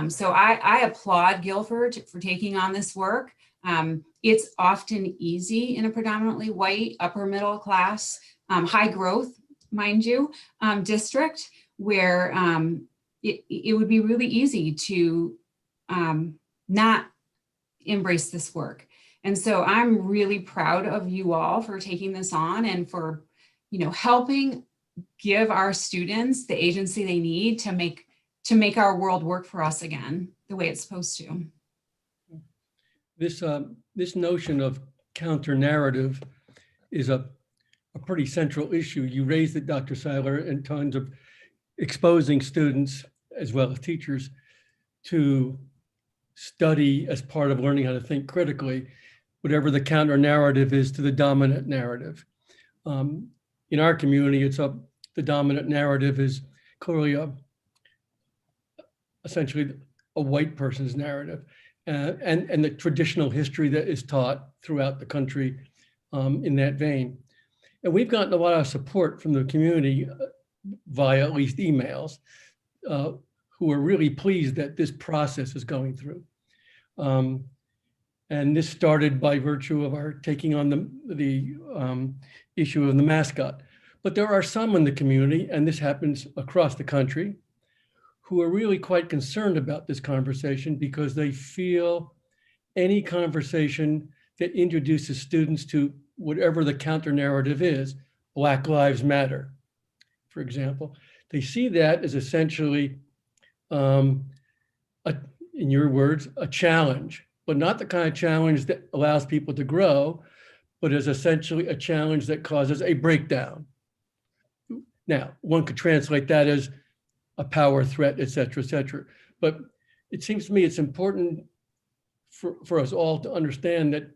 So I applaud Guilford for taking on this work. It's often easy in a predominantly white, upper middle class, high growth, mind you, district where it would be really easy to not embrace this work. And so I'm really proud of you all for taking this on and for, you know, helping give our students the agency they need to make to make our world work for us again the way it's supposed to. This notion of counter narrative is a pretty central issue. You raised it, Dr. Seiler, in terms of exposing students as well as teachers to study as part of learning how to think critically, whatever the counter narrative is to the dominant narrative. In our community, the dominant narrative is clearly essentially a white person's narrative, and the traditional history that is taught throughout the country in that vein. And we've gotten a lot of support from the community via at least emails, who are really pleased that this process is going through. And this started by virtue of our taking on the issue of the mascot. But there are some in the community, and this happens across the country, who are really quite concerned about this conversation because they feel any conversation that introduces students to whatever the counter narrative is, Black Lives Matter, for example, they see that as essentially, in your words, a challenge, but not the kind of challenge that allows people to grow, but is essentially a challenge that causes a breakdown. Now, one could translate that as a power threat, et cetera, et cetera. But it seems to me it's important for us all to understand that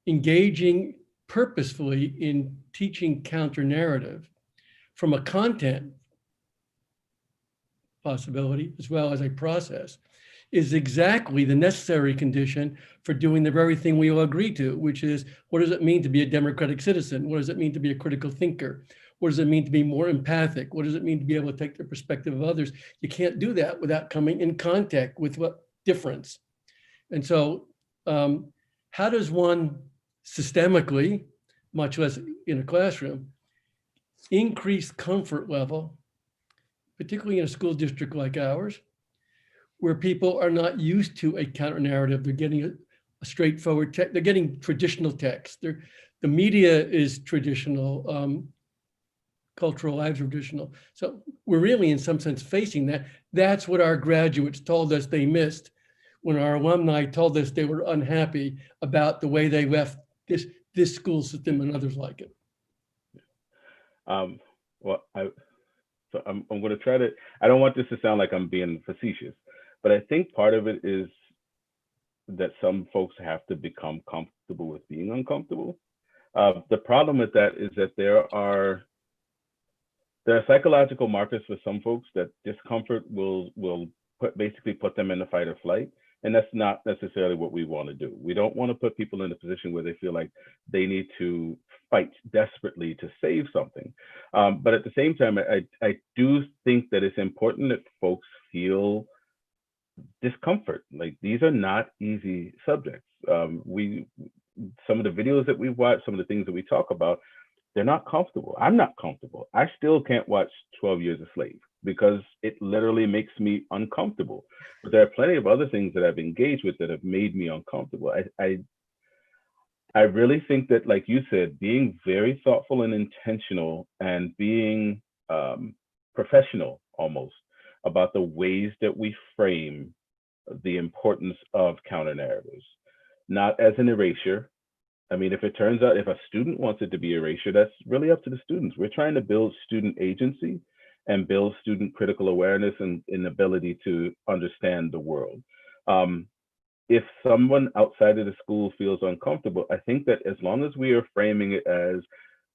engaging purposefully in teaching counter narrative from a content possibility as well as a process is exactly the necessary condition for doing the very thing we all agree to, which is, what does it mean to be a democratic citizen? What does it mean to be a critical thinker? What does it mean to be more empathic? What does it mean to be able to take the perspective of others? You can't do that without coming in contact with what difference. And so how does one systemically, much less in a classroom, increase comfort level, particularly in a school district like ours, where people are not used to a counter narrative? They're getting a straightforward text. They're getting traditional text. The media is traditional. Cultural lives are traditional. So we're really, in some sense, facing that. That's what our graduates told us they missed when our alumni told us they were unhappy about the way they left this school system and others like it. Well, I'm going to try to, I don't want this to sound like I'm being facetious, but I think part of it is that some folks have to become comfortable with being uncomfortable. The problem with that is that there are psychological markers for some folks that discomfort will basically put them in the fight or flight. And that's not necessarily what we want to do. We don't want to put people in a position where they feel like they need to fight desperately to save something. But at the same time, I do think that it's important that folks feel discomfort. Like, these are not easy subjects. Some of the videos that we've watched, some of the things that we talk about, they're not comfortable. I'm not comfortable. I still can't watch 12 Years a Slave because it literally makes me uncomfortable. But there are plenty of other things that I've engaged with that have made me uncomfortable. I really think that, like you said, being very thoughtful and intentional and being professional almost about the ways that we frame the importance of counter narratives, not as an erasure. I mean, if it turns out, if a student wants it to be erasure, that's really up to the students. We're trying to build student agency and build student critical awareness and ability to understand the world. If someone outside of the school feels uncomfortable, I think that as long as we are framing it as,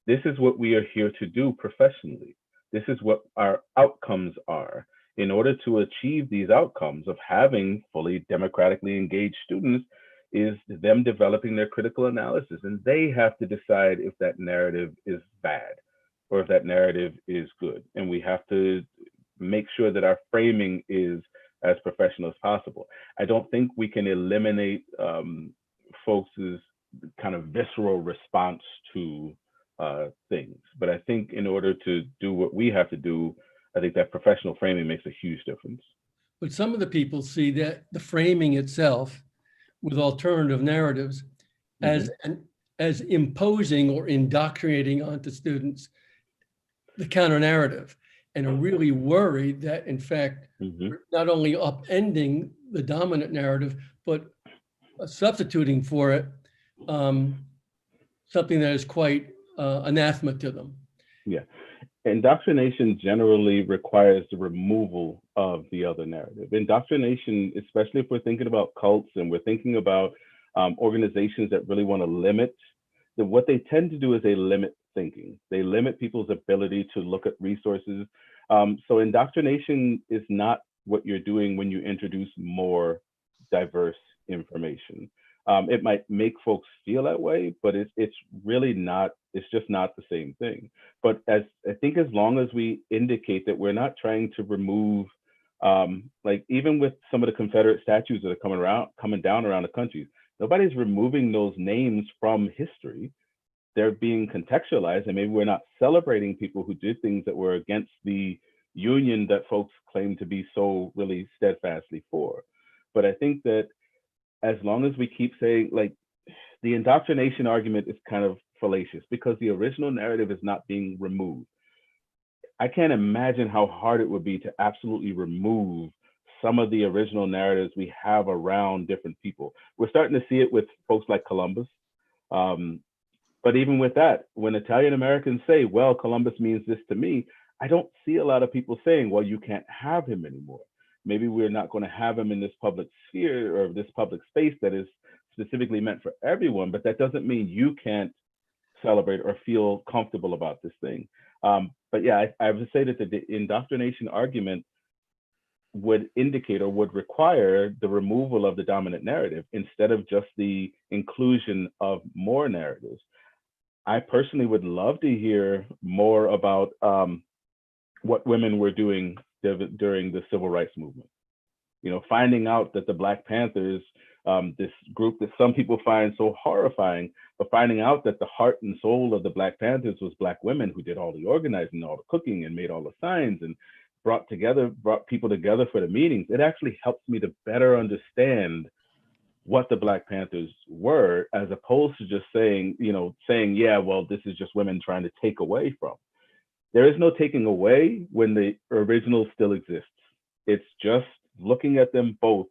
this is what we are here to do professionally, this is what our outcomes are. In order to achieve these outcomes of having fully democratically engaged students, is them developing their critical analysis, and they have to decide if that narrative is bad or if that narrative is good. And we have to make sure that our framing is as professional as possible. I don't think we can eliminate folks' kind of visceral response to things, but I think in order to do what we have to do, I think that professional framing makes a huge difference. But some of the people see that the framing itself with alternative narratives as imposing or indoctrinating onto students the counter narrative. and are really worried that, in fact, Mhm. we're not only upending the dominant narrative, but substituting for it something that is quite anathema to them. Yeah. Indoctrination generally requires the removal of the other narrative. Indoctrination, especially if we're thinking about cults and we're thinking about organizations that really want to limit, then what they tend to do is they limit thinking. They limit people's ability to look at resources. So indoctrination is not what you're doing when you introduce more diverse information. It might make folks feel that way, but it's really not, it's just not the same thing. But as I think as long as we indicate that we're not trying to remove, like even with some of the Confederate statues that are coming down around the country, nobody's removing those names from history. They're being contextualized, and maybe we're not celebrating people who did things that were against the union that folks claim to be so really steadfastly for. But I think that as long as we keep saying, like, the indoctrination argument is kind of fallacious because the original narrative is not being removed. I can't imagine how hard it would be to absolutely remove some of the original narratives we have around different people. We're starting to see it with folks like Columbus. But even with that, when Italian Americans say, well, Columbus means this to me, I don't see a lot of people saying, well, you can't have him anymore. Maybe we're not going to have him in this public sphere or this public space that is specifically meant for everyone, but that doesn't mean you can't celebrate or feel comfortable about this thing. But yeah, I would say that the indoctrination argument would indicate or would require the removal of the dominant narrative instead of just the inclusion of more narratives. I personally would love to hear more about what women were doing during the civil rights movement. You know, finding out that the Black Panthers, this group that some people find so horrifying, but finding out that the heart and soul of the Black Panthers was Black women who did all the organizing, all the cooking, and made all the signs and brought people together for the meetings. It actually helps me to better understand what the Black Panthers were, as opposed to just saying, yeah, well, this is just women trying to take away from. There is no taking away when the original still exists. It's just looking at them both.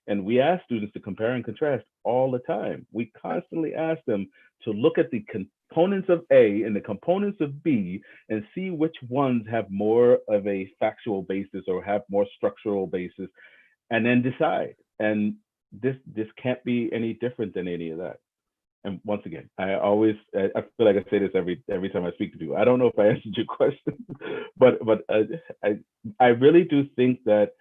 And we ask students to compare and contrast all the time. We constantly ask them to look at the components of A and the components of B and see which ones have more of a factual basis or have more structural basis, and then decide. And this can't be any different than any of that. And once again, I feel like I say this every time I speak to people. I don't know if I answered your question, but I really do think that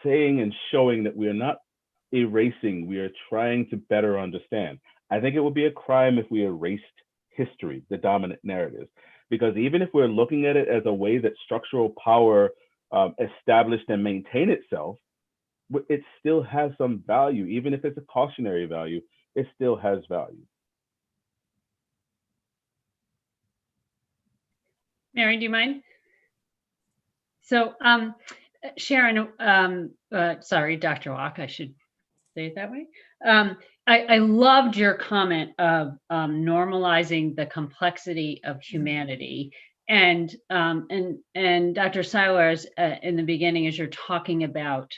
saying and showing that we are not erasing, we are trying to better understand. I think it would be a crime if we erased history, the dominant narratives, because even if we're looking at it as a way that structural power established and maintained itself, it still has some value. Even if it's a cautionary value, it still has value. Mary, do you mind? So, Sharon, sorry, Dr. Locke, I should say it that way. I loved your comment of normalizing the complexity of humanity. And Dr. Seiler, in the beginning, as you're talking about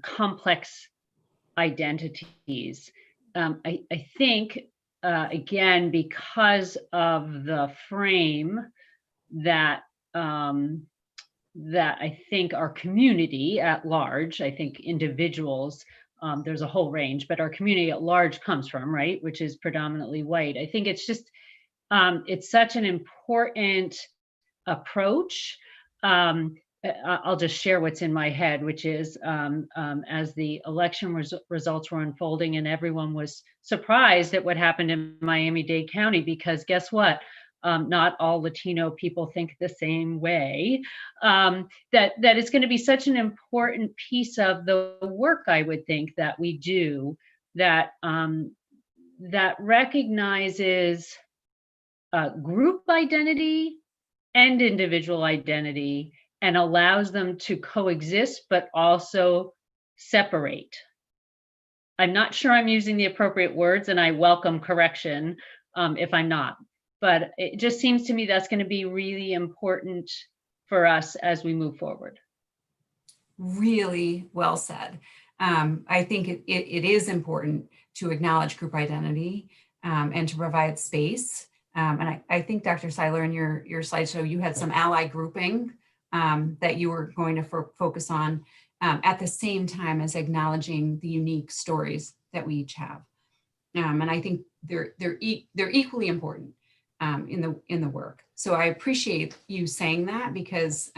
complex identities, I think, again, because of the frame that that I think our community at large, I think individuals, there's a whole range, but our community at large comes from, right, which is predominantly white. I think it's just, it's such an important approach. I'll just share what's in my head, which is as the election results were unfolding and everyone was surprised at what happened in Miami-Dade County, because guess what? Not all Latino people think the same way. That it's going to be such an important piece of the work, I would think, that we do, that that recognizes group identity and individual identity and allows them to coexist, but also separate. I'm not sure I'm using the appropriate words, and I welcome correction if I'm not. But it just seems to me that's going to be really important for us as we move forward. Really well said. I think it is important to acknowledge group identity and to provide space. And I think Dr. Seiler, in your slideshow, you had some ally grouping that you were going to focus on at the same time as acknowledging the unique stories that we each have. And I think they're equally important in the work. So I appreciate you saying that, because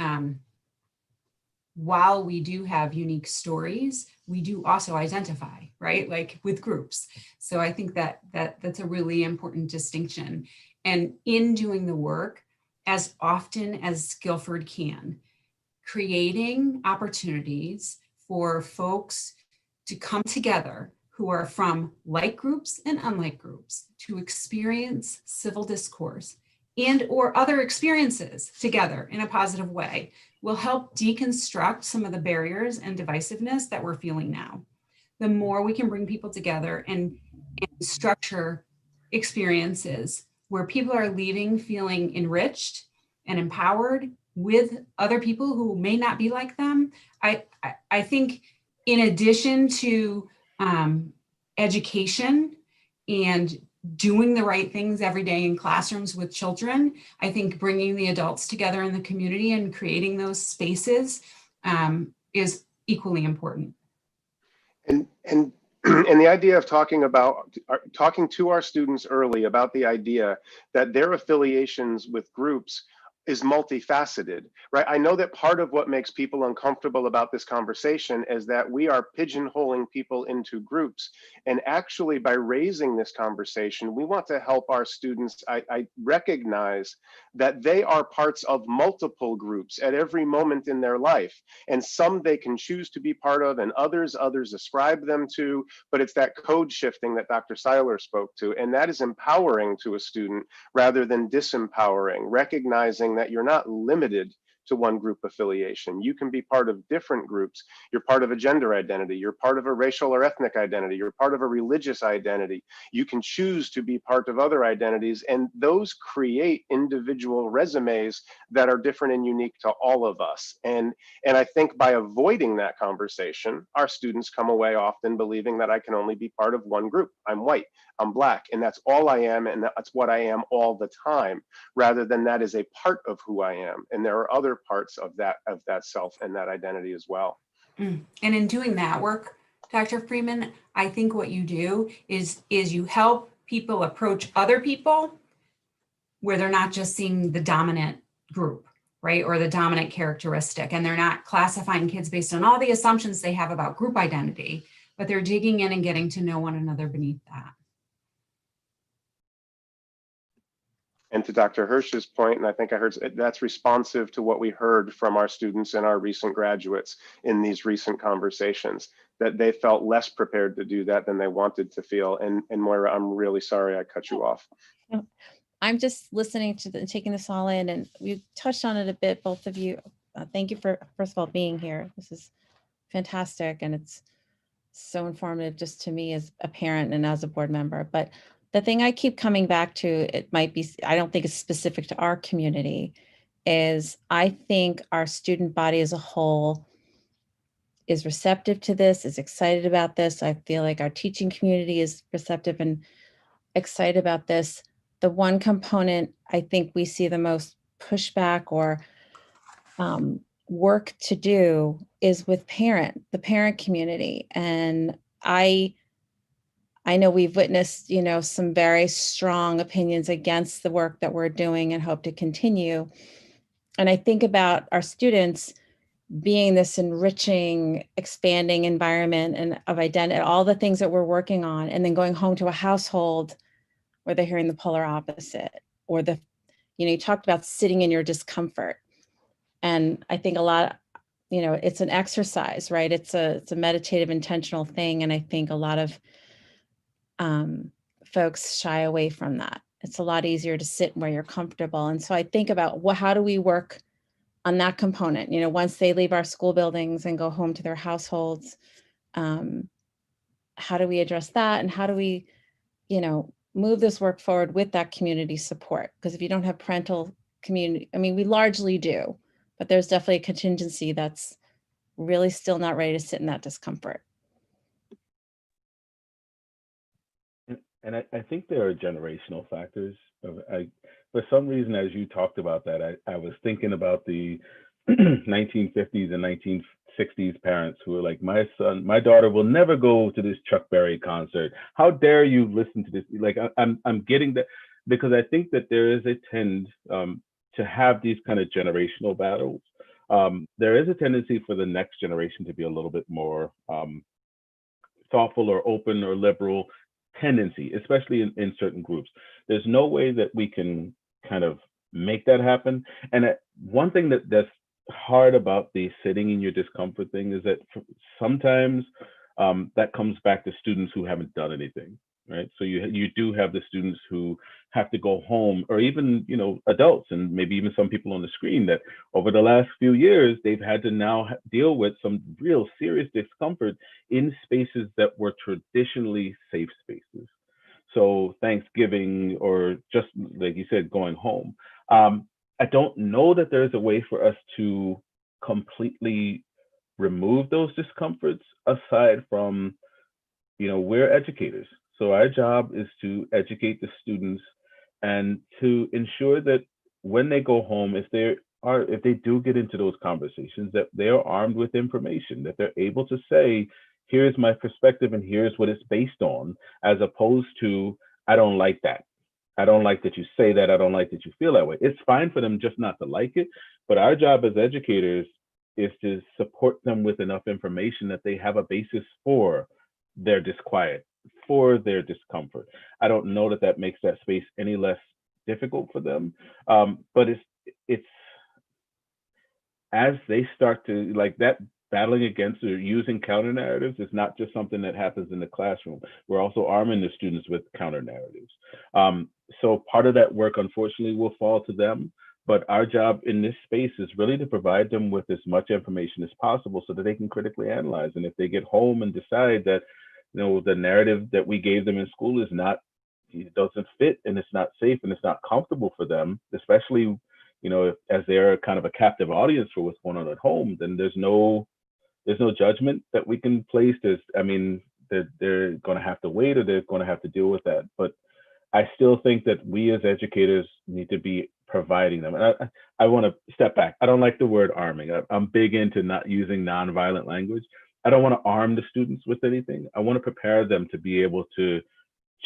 while we do have unique stories, we do also identify, right? Like with groups. So I think that's a really important distinction. And in doing the work, as often as Guilford can, creating opportunities for folks to come together who are from like groups and unlike groups to experience civil discourse and or other experiences together in a positive way will help deconstruct some of the barriers and divisiveness that we're feeling now. The more we can bring people together and structure experiences where people are leaving feeling enriched and empowered with other people who may not be like them, I think in addition to education and doing the right things every day in classrooms with children, I think bringing the adults together in the community and creating those spaces is equally important. And the idea of talking to our students early about the idea that their affiliations with groups is multifaceted, right? I know that part of what makes people uncomfortable about this conversation is that we are pigeonholing people into groups. And actually, by raising this conversation, we want to help our students I recognize that they are parts of multiple groups at every moment in their life. And some they can choose to be part of, and others ascribe them to, but it's that code shifting that Dr. Seiler spoke to. And that is empowering to a student rather than disempowering, recognizing that you're not limited to one group affiliation. You can be part of different groups. You're part of a gender identity. You're part of a racial or ethnic identity. You're part of a religious identity. You can choose to be part of other identities, and those create individual resumes that are different and unique to all of us. And I think by avoiding that conversation, our students come away often believing that I can only be part of one group. I'm white, I'm Black, and that's all I am, and that's what I am all the time, rather than that is a part of who I am. And there are other parts of that self and that identity as well. And in doing that work, Dr. Freeman, I think what you do is you help people approach other people where they're not just seeing the dominant group, right? Or the dominant characteristic, and they're not classifying kids based on all the assumptions they have about group identity, but they're digging in and getting to know one another beneath that. And to Dr. Hirsch's point, and I think I heard that's responsive to what we heard from our students and our recent graduates in these recent conversations, that they felt less prepared to do that than they wanted to feel. And Moira, I'm really sorry I cut you off. I'm just listening to taking this all in, and we touched on it a bit, both of you. Thank you for, first of all, being here. This is fantastic, and it's so informative just to me as a parent and as a board member. But the thing I keep coming back to, it might be, I don't think it's specific to our community, is I think our student body as a whole is receptive to this, is excited about this. I feel like our teaching community is receptive and excited about this. The one component I think we see the most pushback or work to do is with the parent community. And I know we've witnessed, some very strong opinions against the work that we're doing and hope to continue. And I think about our students being this enriching, expanding environment and of identity, all the things that we're working on, and then going home to a household where they're hearing the polar opposite, or you talked about sitting in your discomfort. And I think a lot, it's an exercise, right? It's a meditative, intentional thing. And I think a lot of folks shy away from that. It's a lot easier to sit where you're comfortable. And so I think about how do we work on that component? Once they leave our school buildings and go home to their households, how do we address that? And how do we, move this work forward with that community support. Because if you don't have parental community, I mean, we largely do, but there's definitely a contingency that's really still not ready to sit in that discomfort. And I think there are generational factors. For some reason, as you talked about that, I was thinking about the 1950s and 1960s parents who were like, my daughter will never go to this Chuck Berry concert. How dare you listen to this? Like, I'm getting that, because I think that there is a tend to have these kind of generational battles. There is a tendency for the next generation to be a little bit more thoughtful or open or liberal tendency, especially in certain groups. There's no way that we can kind of make that happen. And one thing that's hard about the sitting in your discomfort thing is that sometimes that comes back to students who haven't done anything, right? So you do have the students who have to go home, or even, you know, adults, and maybe even some people on the screen, that over the last few years, they've had to now deal with some real serious discomfort in spaces that were traditionally safe spaces. So Thanksgiving, or just like you said, going home. I don't know that there's a way for us to completely remove those discomforts, aside from, you know, we're educators. So our job is to educate the students and to ensure that when they go home, if they do get into those conversations, that they are armed with information, that they're able to say, here's my perspective and here's what it's based on, as opposed to, I don't like that. I don't like that you say that. I don't like that you feel that way. It's fine for them just not to like it. But our job as educators is to support them with enough information that they have a basis for their disquiet, for their discomfort. I don't know that makes that space any less difficult for them. But it's as they start to, like, that battling against or using counter narratives is not just something that happens in the classroom. We're also arming the students with counter narratives. So part of that work, unfortunately, will fall to them. But our job in this space is really to provide them with as much information as possible so that they can critically analyze. And if they get home and decide that, you know, the narrative that we gave them in school is not, it doesn't fit, and it's not safe, and it's not comfortable for them, especially, you know, as they're kind of a captive audience for what's going on at home, then there's no judgment that we can place. They're going to have to wait, or they're going to have to deal with that. But I still think that we as educators need to be providing them. And I want to step back. I don't like the word arming. I'm big into not using nonviolent language. I don't want to arm the students with anything. I want to prepare them to be able to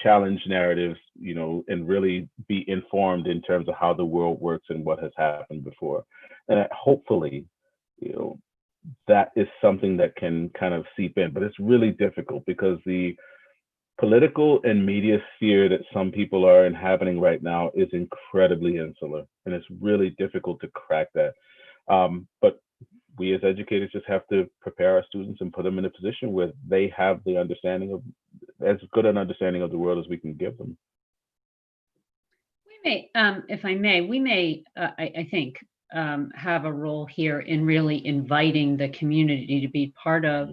challenge narratives, you know, and really be informed in terms of how the world works and what has happened before. And hopefully, you know, that is something that can kind of seep in. But it's really difficult because the political and media sphere that some people are inhabiting right now is incredibly insular, and it's really difficult to crack that. But we as educators just have to prepare our students and put them in a position where they have the understanding of, as good an understanding of the world as we can give them. We may, if I may, I think, have a role here in really inviting the community to be part of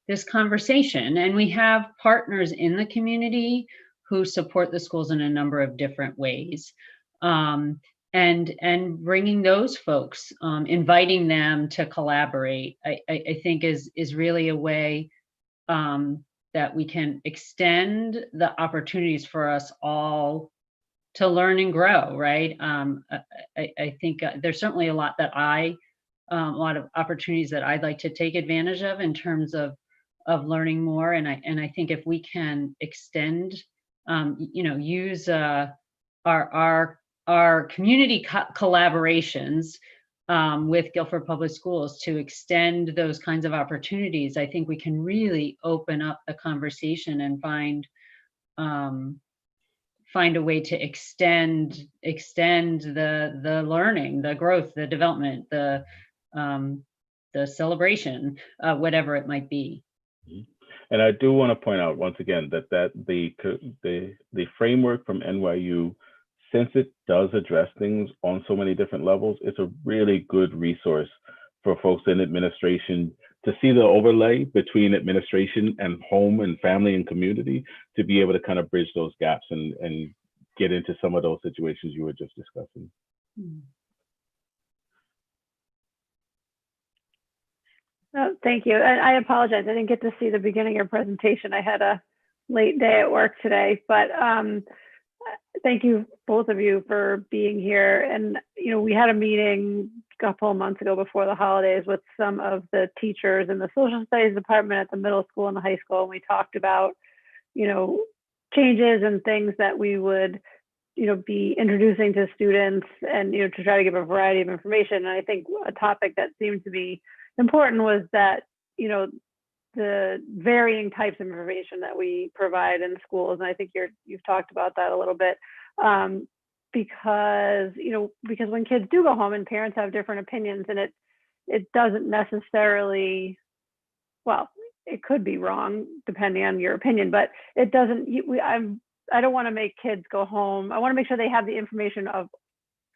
this conversation. And we have partners in the community who support the schools in a number of different ways. And bringing those folks, inviting them to collaborate, I think is really a way that we can extend the opportunities for us all to learn and grow, right? I think there's certainly a lot of opportunities that I'd like to take advantage of in terms of learning more. And I think if we can extend, use our community collaborations with Guilford Public Schools to extend those kinds of opportunities, I think we can really open up the conversation and find a way to extend the learning, the growth, the development, the celebration, whatever it might be. And I do want to point out once again that the framework from NYU, since it does address things on so many different levels, it's a really good resource for folks in administration see the overlay between administration and home and family and community to be able to kind of bridge those gaps and get into some of those situations you were just discussing. Oh, thank you. And I apologize. I didn't get to see the beginning of your presentation. I had a late day at work today, but thank you, both of you, for being here. And, you know, we had a meeting a couple of months ago before the holidays with some of the teachers in the social studies department at the middle school and the high school. And we talked about, you know, changes and things that we would, you know, be introducing to students and, you know, to try to give a variety of information. And I think a topic that seemed to be important was that, you know, the varying types of information that we provide in schools. And I think you've talked about that a little bit, because, you know, because when kids do go home and parents have different opinions, and it doesn't necessarily, well, it could be wrong depending on your opinion, but it doesn't, I don't want to make kids go home. I want to make sure they have the information of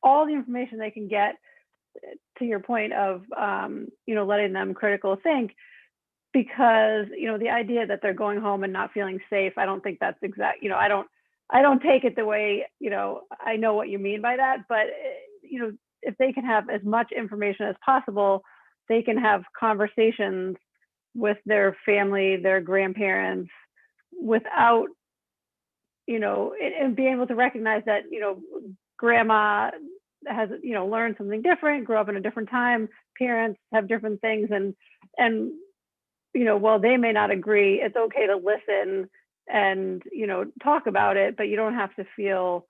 all the information they can get, to your point of, you know, letting them critical think, because, you know, the idea that they're going home and not feeling safe, I don't think that's exact, you know, I don't take it the way, you know, I know what you mean by that, but, you know, if they can have as much information as possible, they can have conversations with their family, their grandparents, without, you know, and being able to recognize that, you know, grandma has, you know, learned something different, grew up in a different time, parents have different things, and you know, while they may not agree, it's okay to listen and, you know, talk about it, but you don't have to feel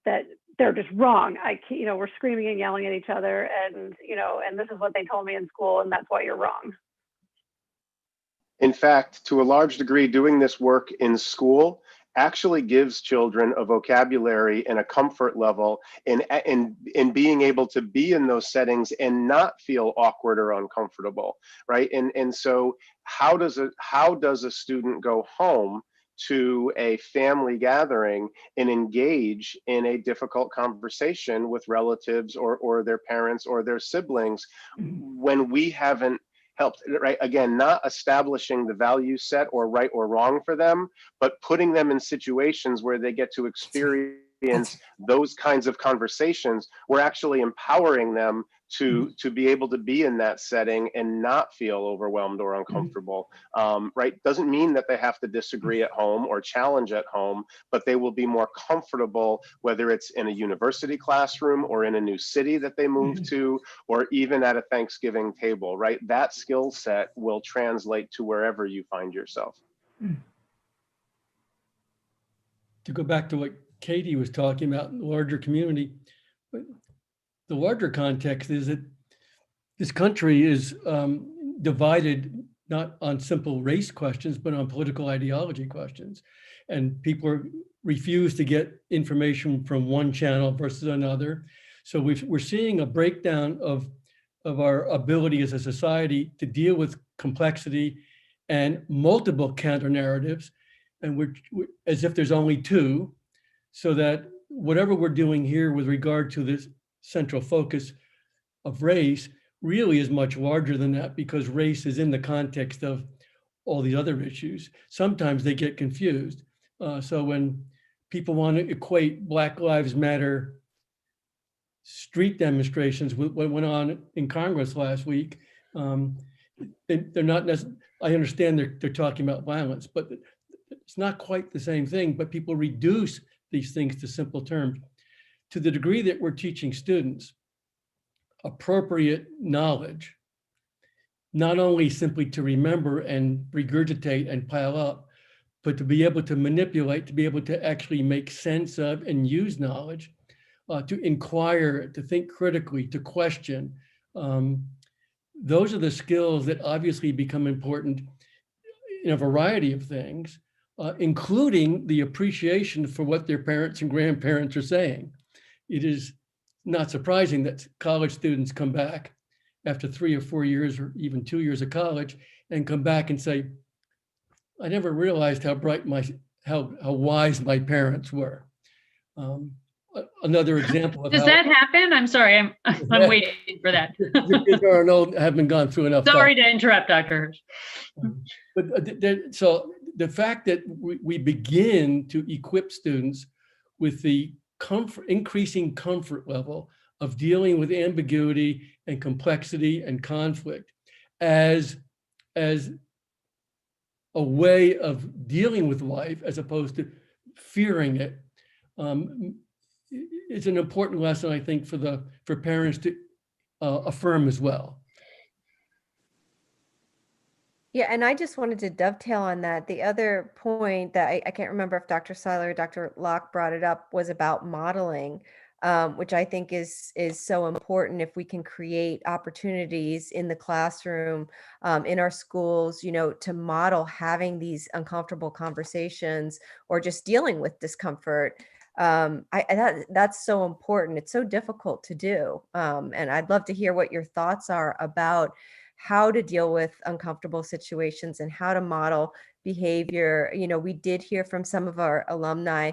that they're just wrong. You know, we're screaming and yelling at each other, and, you know, and this is what they told me in school, and that's why you're wrong. In fact, to a large degree, doing this work in school actually gives children a vocabulary and a comfort level in being able to be in those settings and not feel awkward or uncomfortable, right? And so how does a student go home to a family gathering and engage in a difficult conversation with relatives or their parents or their siblings when we haven't helped, right? Again, not establishing the value set or right or wrong for them, but putting them in situations where they get to experience those kinds of conversations. We're actually empowering them to be able to be in that setting and not feel overwhelmed or uncomfortable, right? Doesn't mean that they have to disagree at home or challenge at home, but they will be more comfortable, whether it's in a university classroom or in a new city that they move to, or even at a Thanksgiving table, right? That skill set will translate to wherever you find yourself. To go back to what Katie was talking about in the larger community, the larger context is that this country is divided not on simple race questions, but on political ideology questions. And people refuse to get information from one channel versus another. So we're seeing a breakdown of our ability as a society to deal with complexity and multiple counter narratives, and we're as if there's only two, so that whatever we're doing here with regard to this central focus of race really is much larger than that, because race is in the context of all the other issues. Sometimes they get confused. So when people want to equate Black Lives Matter street demonstrations with what went on in Congress last week, they're not necessarily, I understand they're talking about violence, but it's not quite the same thing. But people reduce these things to simple terms. To the degree that we're teaching students appropriate knowledge, not only simply to remember and regurgitate and pile up, but to be able to manipulate, to be able to actually make sense of and use knowledge, to inquire, to think critically, to question. Those are the skills that obviously become important in a variety of things, including the appreciation for what their parents and grandparents are saying. It is not surprising that college students come back after 3 or 4 years or even 2 years of college and come back and say, I never realized how bright how wise my parents were. another example of Does how that happen? I'm sorry, I'm waiting for that. your kids haven't gone through enough. Sorry to interrupt, Dr. Hirsch. But so the fact that we begin to equip students with the increasing comfort level of dealing with ambiguity and complexity and conflict as a way of dealing with life as opposed to fearing it, is an important lesson, I think, for parents to affirm as well. Yeah, and I just wanted to dovetail on that. The other point that I can't remember if Dr. Seiler or Dr. Locke brought it up was about modeling, which I think is so important if we can create opportunities in the classroom, in our schools, to model having these uncomfortable conversations or just dealing with discomfort. That's so important. It's so difficult to do. And I'd love to hear what your thoughts are about how to deal with uncomfortable situations and how to model behavior. We did hear from some of our alumni,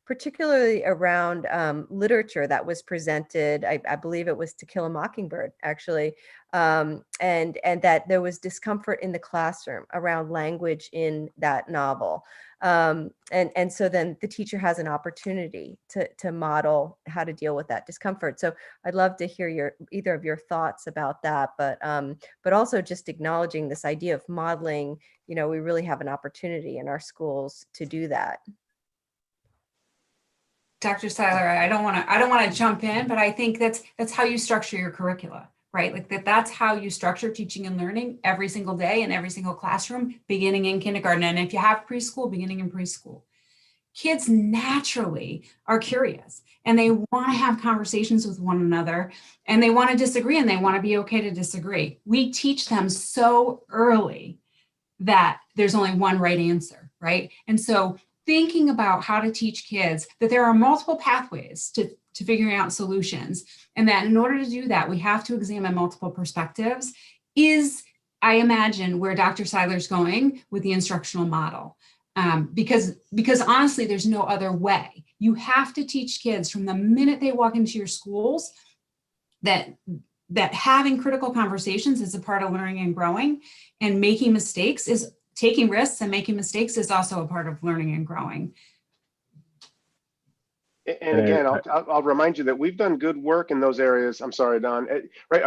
particularly around literature that was presented. I believe it was To Kill a Mockingbird, actually, and that there was discomfort in the classroom around language in that novel. And so then the teacher has an opportunity to model how to deal with that discomfort. So I'd love to hear either of your thoughts about that, but also just acknowledging this idea of modeling. We really have an opportunity in our schools to do that. Dr. Seiler, I don't want to jump in, but I think that's how you structure your curricula, right? Like that's how you structure teaching and learning every single day in every single classroom, beginning in kindergarten. And if you have preschool, beginning in preschool. Kids naturally are curious and they want to have conversations with one another and they want to disagree and they want to be okay to disagree. We teach them so early that there's only one right answer, right? And so thinking about how to teach kids that there are multiple pathways to figuring out solutions, and that in order to do that, we have to examine multiple perspectives is, I imagine, where Dr. Seiler's going with the instructional model. Because honestly, there's no other way. You have to teach kids from the minute they walk into your schools that having critical conversations is a part of learning and growing, and making mistakes is taking risks, and making mistakes is also a part of learning and growing. And again, I'll remind you that we've done good work in those areas. I'm sorry, Don. Right?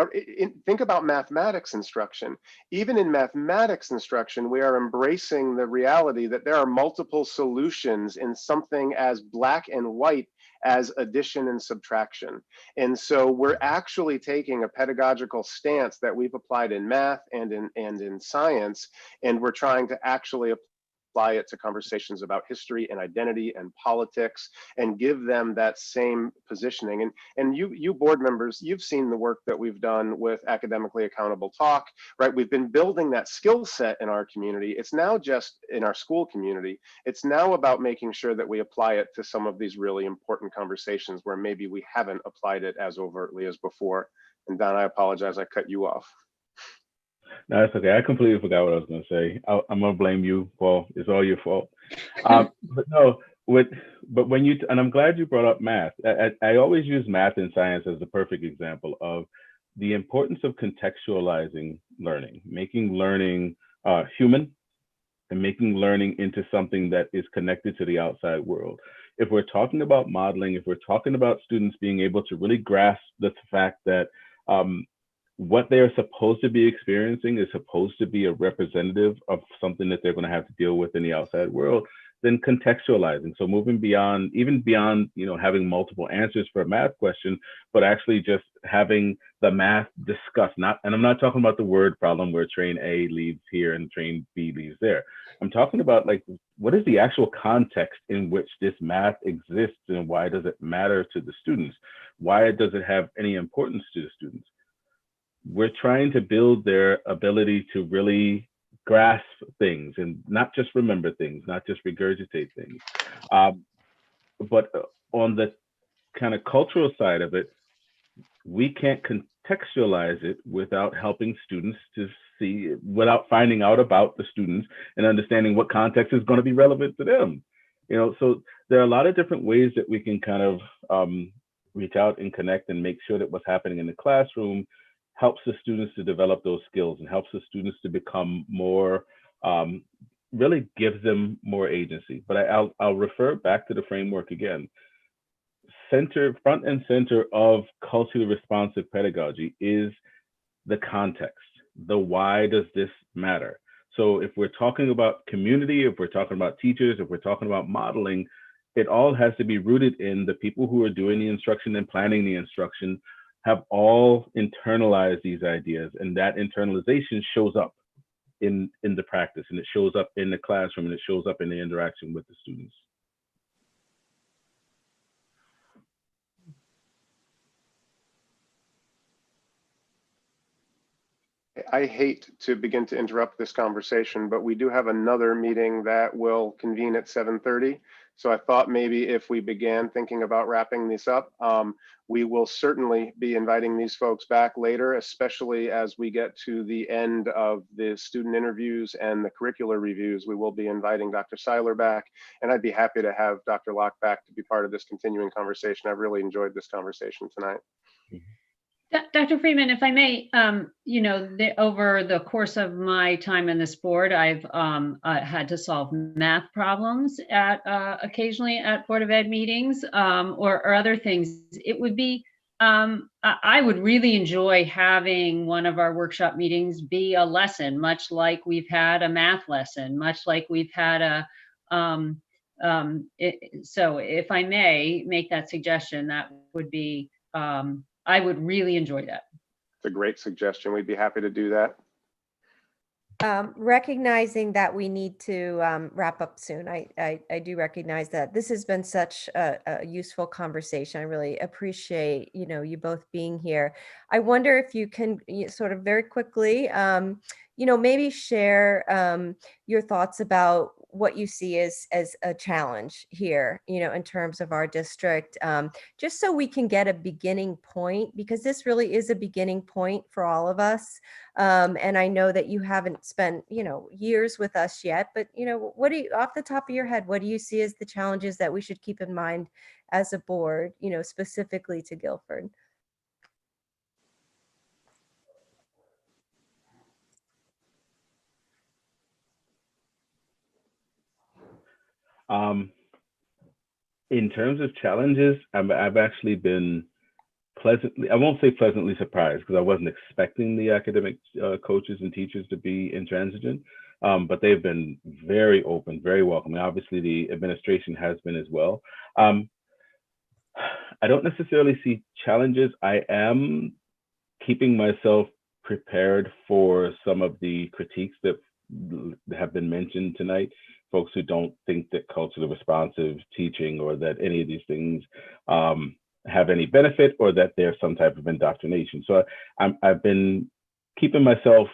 Think about mathematics instruction. Even in mathematics instruction, we are embracing the reality that there are multiple solutions in something as black and white as addition and subtraction. And so we're actually taking a pedagogical stance that we've applied in math and in science, and we're trying to actually apply it to conversations about history and identity and politics and give them that same positioning. And you board members, you've seen the work that we've done with academically accountable talk, right? We've been building that skill set in our community. It's now just in our school community. It's now about making sure that we apply it to some of these really important conversations where maybe we haven't applied it as overtly as before. And Don, I apologize, I cut you off. No, that's okay. I completely forgot what I was going to say. I'm going to blame you, Paul. It's all your fault. But when you, and I'm glad you brought up math. I always use math and science as the perfect example of the importance of contextualizing learning, making learning human, and making learning into something that is connected to the outside world. If we're talking about modeling, if we're talking about students being able to really grasp the fact that what they're supposed to be experiencing is supposed to be a representative of something that they're going to have to deal with in the outside world, then contextualizing. So moving beyond, even beyond, having multiple answers for a math question, but actually just having the math discussed. And I'm not talking about the word problem where train A leads here and train B leads there. I'm talking about what is the actual context in which this math exists and why does it matter to the students? Why does it have any importance to the students? We're trying to build their ability to really grasp things and not just remember things, not just regurgitate things. But on the kind of cultural side of it, we can't contextualize it without helping students to see, without finding out about the students and understanding what context is going to be relevant to them. So there are a lot of different ways that we can kind of reach out and connect and make sure that what's happening in the classroom helps the students to develop those skills and helps the students to become more, really gives them more agency. But I'll refer back to the framework again. Front and center of culturally responsive pedagogy is the context. The why does this matter? So if we're talking about community, if we're talking about teachers, if we're talking about modeling, it all has to be rooted in the people who are doing the instruction and planning the instruction have all internalized these ideas, and that internalization shows up in the practice, and it shows up in the classroom, and it shows up in the interaction with the students. I hate to begin to interrupt this conversation, but we do have another meeting that will convene at 7:30. So I thought maybe if we began thinking about wrapping this up, we will certainly be inviting these folks back later, especially as we get to the end of the student interviews and the curricular reviews. We will be inviting Dr. Seiler back, and I'd be happy to have Dr. Locke back to be part of this continuing conversation. I've really enjoyed this conversation tonight. Dr. Freeman, if I may, over the course of my time in this board, I've had to solve math problems occasionally at Board of Ed meetings or other things. It would be, I would really enjoy having one of our workshop meetings be a lesson, much like we've had a math lesson, much like we've had so if I may make that suggestion, that would be, I would really enjoy that. It's a great suggestion. We'd be happy to do that. Recognizing that we need to wrap up soon, I do recognize that this has been such a useful conversation. I really appreciate you both being here. I wonder if you can sort of very quickly, maybe share your thoughts about what you see as a challenge here, in terms of our district, just so we can get a beginning point, because this really is a beginning point for all of us. And I know that you haven't spent, years with us yet, but, what do you, off the top of your head, what do you see as the challenges that we should keep in mind as a board, specifically to Guilford? In terms of challenges, I've actually been I won't say pleasantly surprised, because I wasn't expecting the academic coaches and teachers to be intransigent, but they've been very open, very welcoming. Obviously, the administration has been as well. I don't necessarily see challenges. I am keeping myself prepared for some of the critiques that have been mentioned tonight. Folks who don't think that culturally responsive teaching or that any of these things have any benefit, or that there's some type of indoctrination. So I've been keeping myself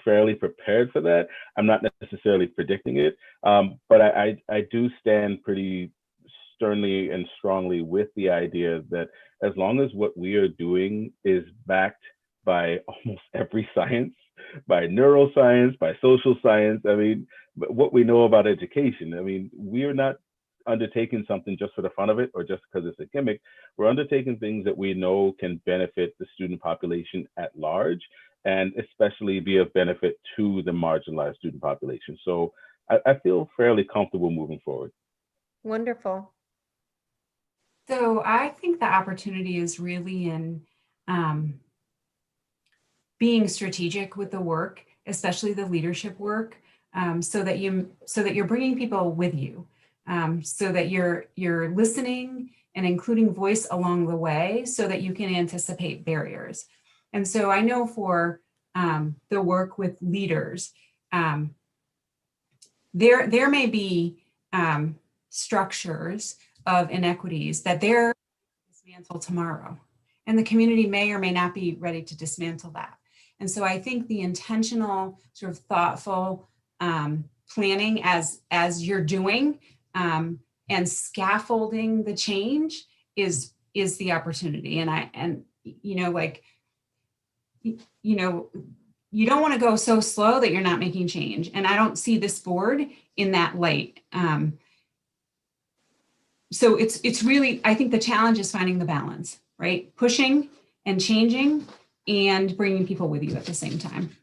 fairly prepared for that. I'm not necessarily predicting it, but I do stand pretty sternly and strongly with the idea that as long as what we are doing is backed by almost every science, by neuroscience, by social science, what we know about education, we are not undertaking something just for the fun of it or just because it's a gimmick. We're undertaking things that we know can benefit the student population at large, and especially be of benefit to the marginalized student population. So I feel fairly comfortable moving forward. Wonderful. So I think the opportunity is really in being strategic with the work, especially the leadership work, so that you're bringing people with you, so that you're listening and including voice along the way, so that you can anticipate barriers. And so I know for the work with leaders, there may be structures of inequities that they're dismantle tomorrow, and the community may or may not be ready to dismantle that. And so I think the intentional, sort of thoughtful planning as you're doing and scaffolding the change is the opportunity. And you don't want to go so slow that you're not making change. And I don't see this board in that light. so it's really, I think the challenge is finding the balance, right? Pushing and changing and bringing people with you at the same time.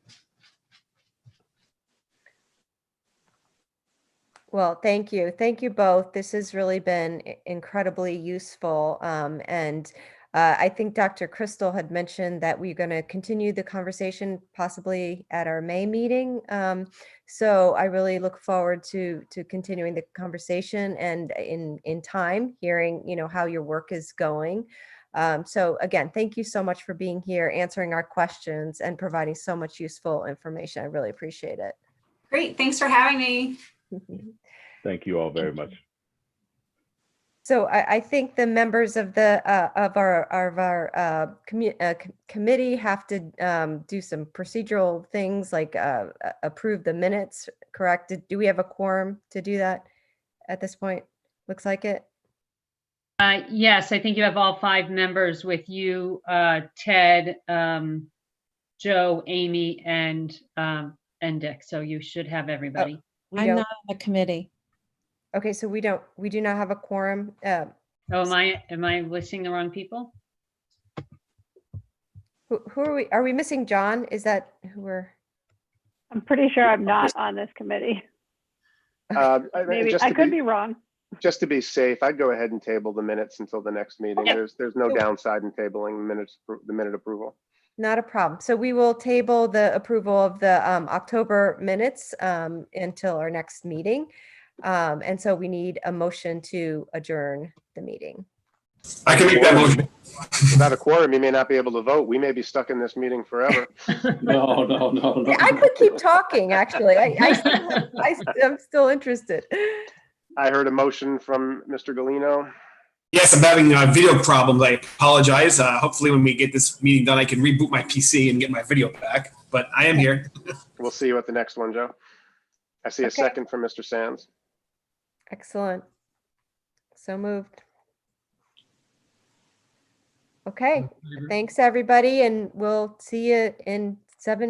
Well, thank you. Thank you both. This has really been incredibly useful. And I think Dr. Crystal had mentioned that we're going to continue the conversation possibly at our May meeting. So I really look forward to continuing the conversation and in time hearing, how your work is going. So again, thank you so much for being here, answering our questions and providing so much useful information. I really appreciate it. Great. Thanks for having me. Thank you all very much. So I think the members of the of our committee have to do some procedural things like approve the minutes. Correct? Do we have a quorum to do that at this point? Looks like it. Yes, I think you have all 5 members with you, Ted, Joe, Amy, and Dick. So you should have everybody. We I'm don't. not on the committee. Okay, so we do not have a quorum. Oh, am I listing the wrong people? Who are we? Are we missing John? Is that who we're? I'm pretty sure I'm not on this committee. Maybe I could be wrong. Just to be safe, I'd go ahead and table the minutes until the next meeting. Yeah. There's no downside in tabling the minute approval. Not a problem. So we will table the approval of the October minutes until our next meeting. And so we need a motion to adjourn the meeting. I can make that motion. Without a quorum, you may not be able to vote. We may be stuck in this meeting forever. No. I could keep talking, actually. I'm still interested. I heard a motion from Mr. Galino. Yes, I'm having video problems. I apologize. Hopefully when we get this meeting done, I can reboot my PC and get my video back. But I am here. We'll see you at the next one, Joe. I see a Okay. second from Mr. Sands. Excellent. So moved. Okay, thanks everybody, and we'll see you in 7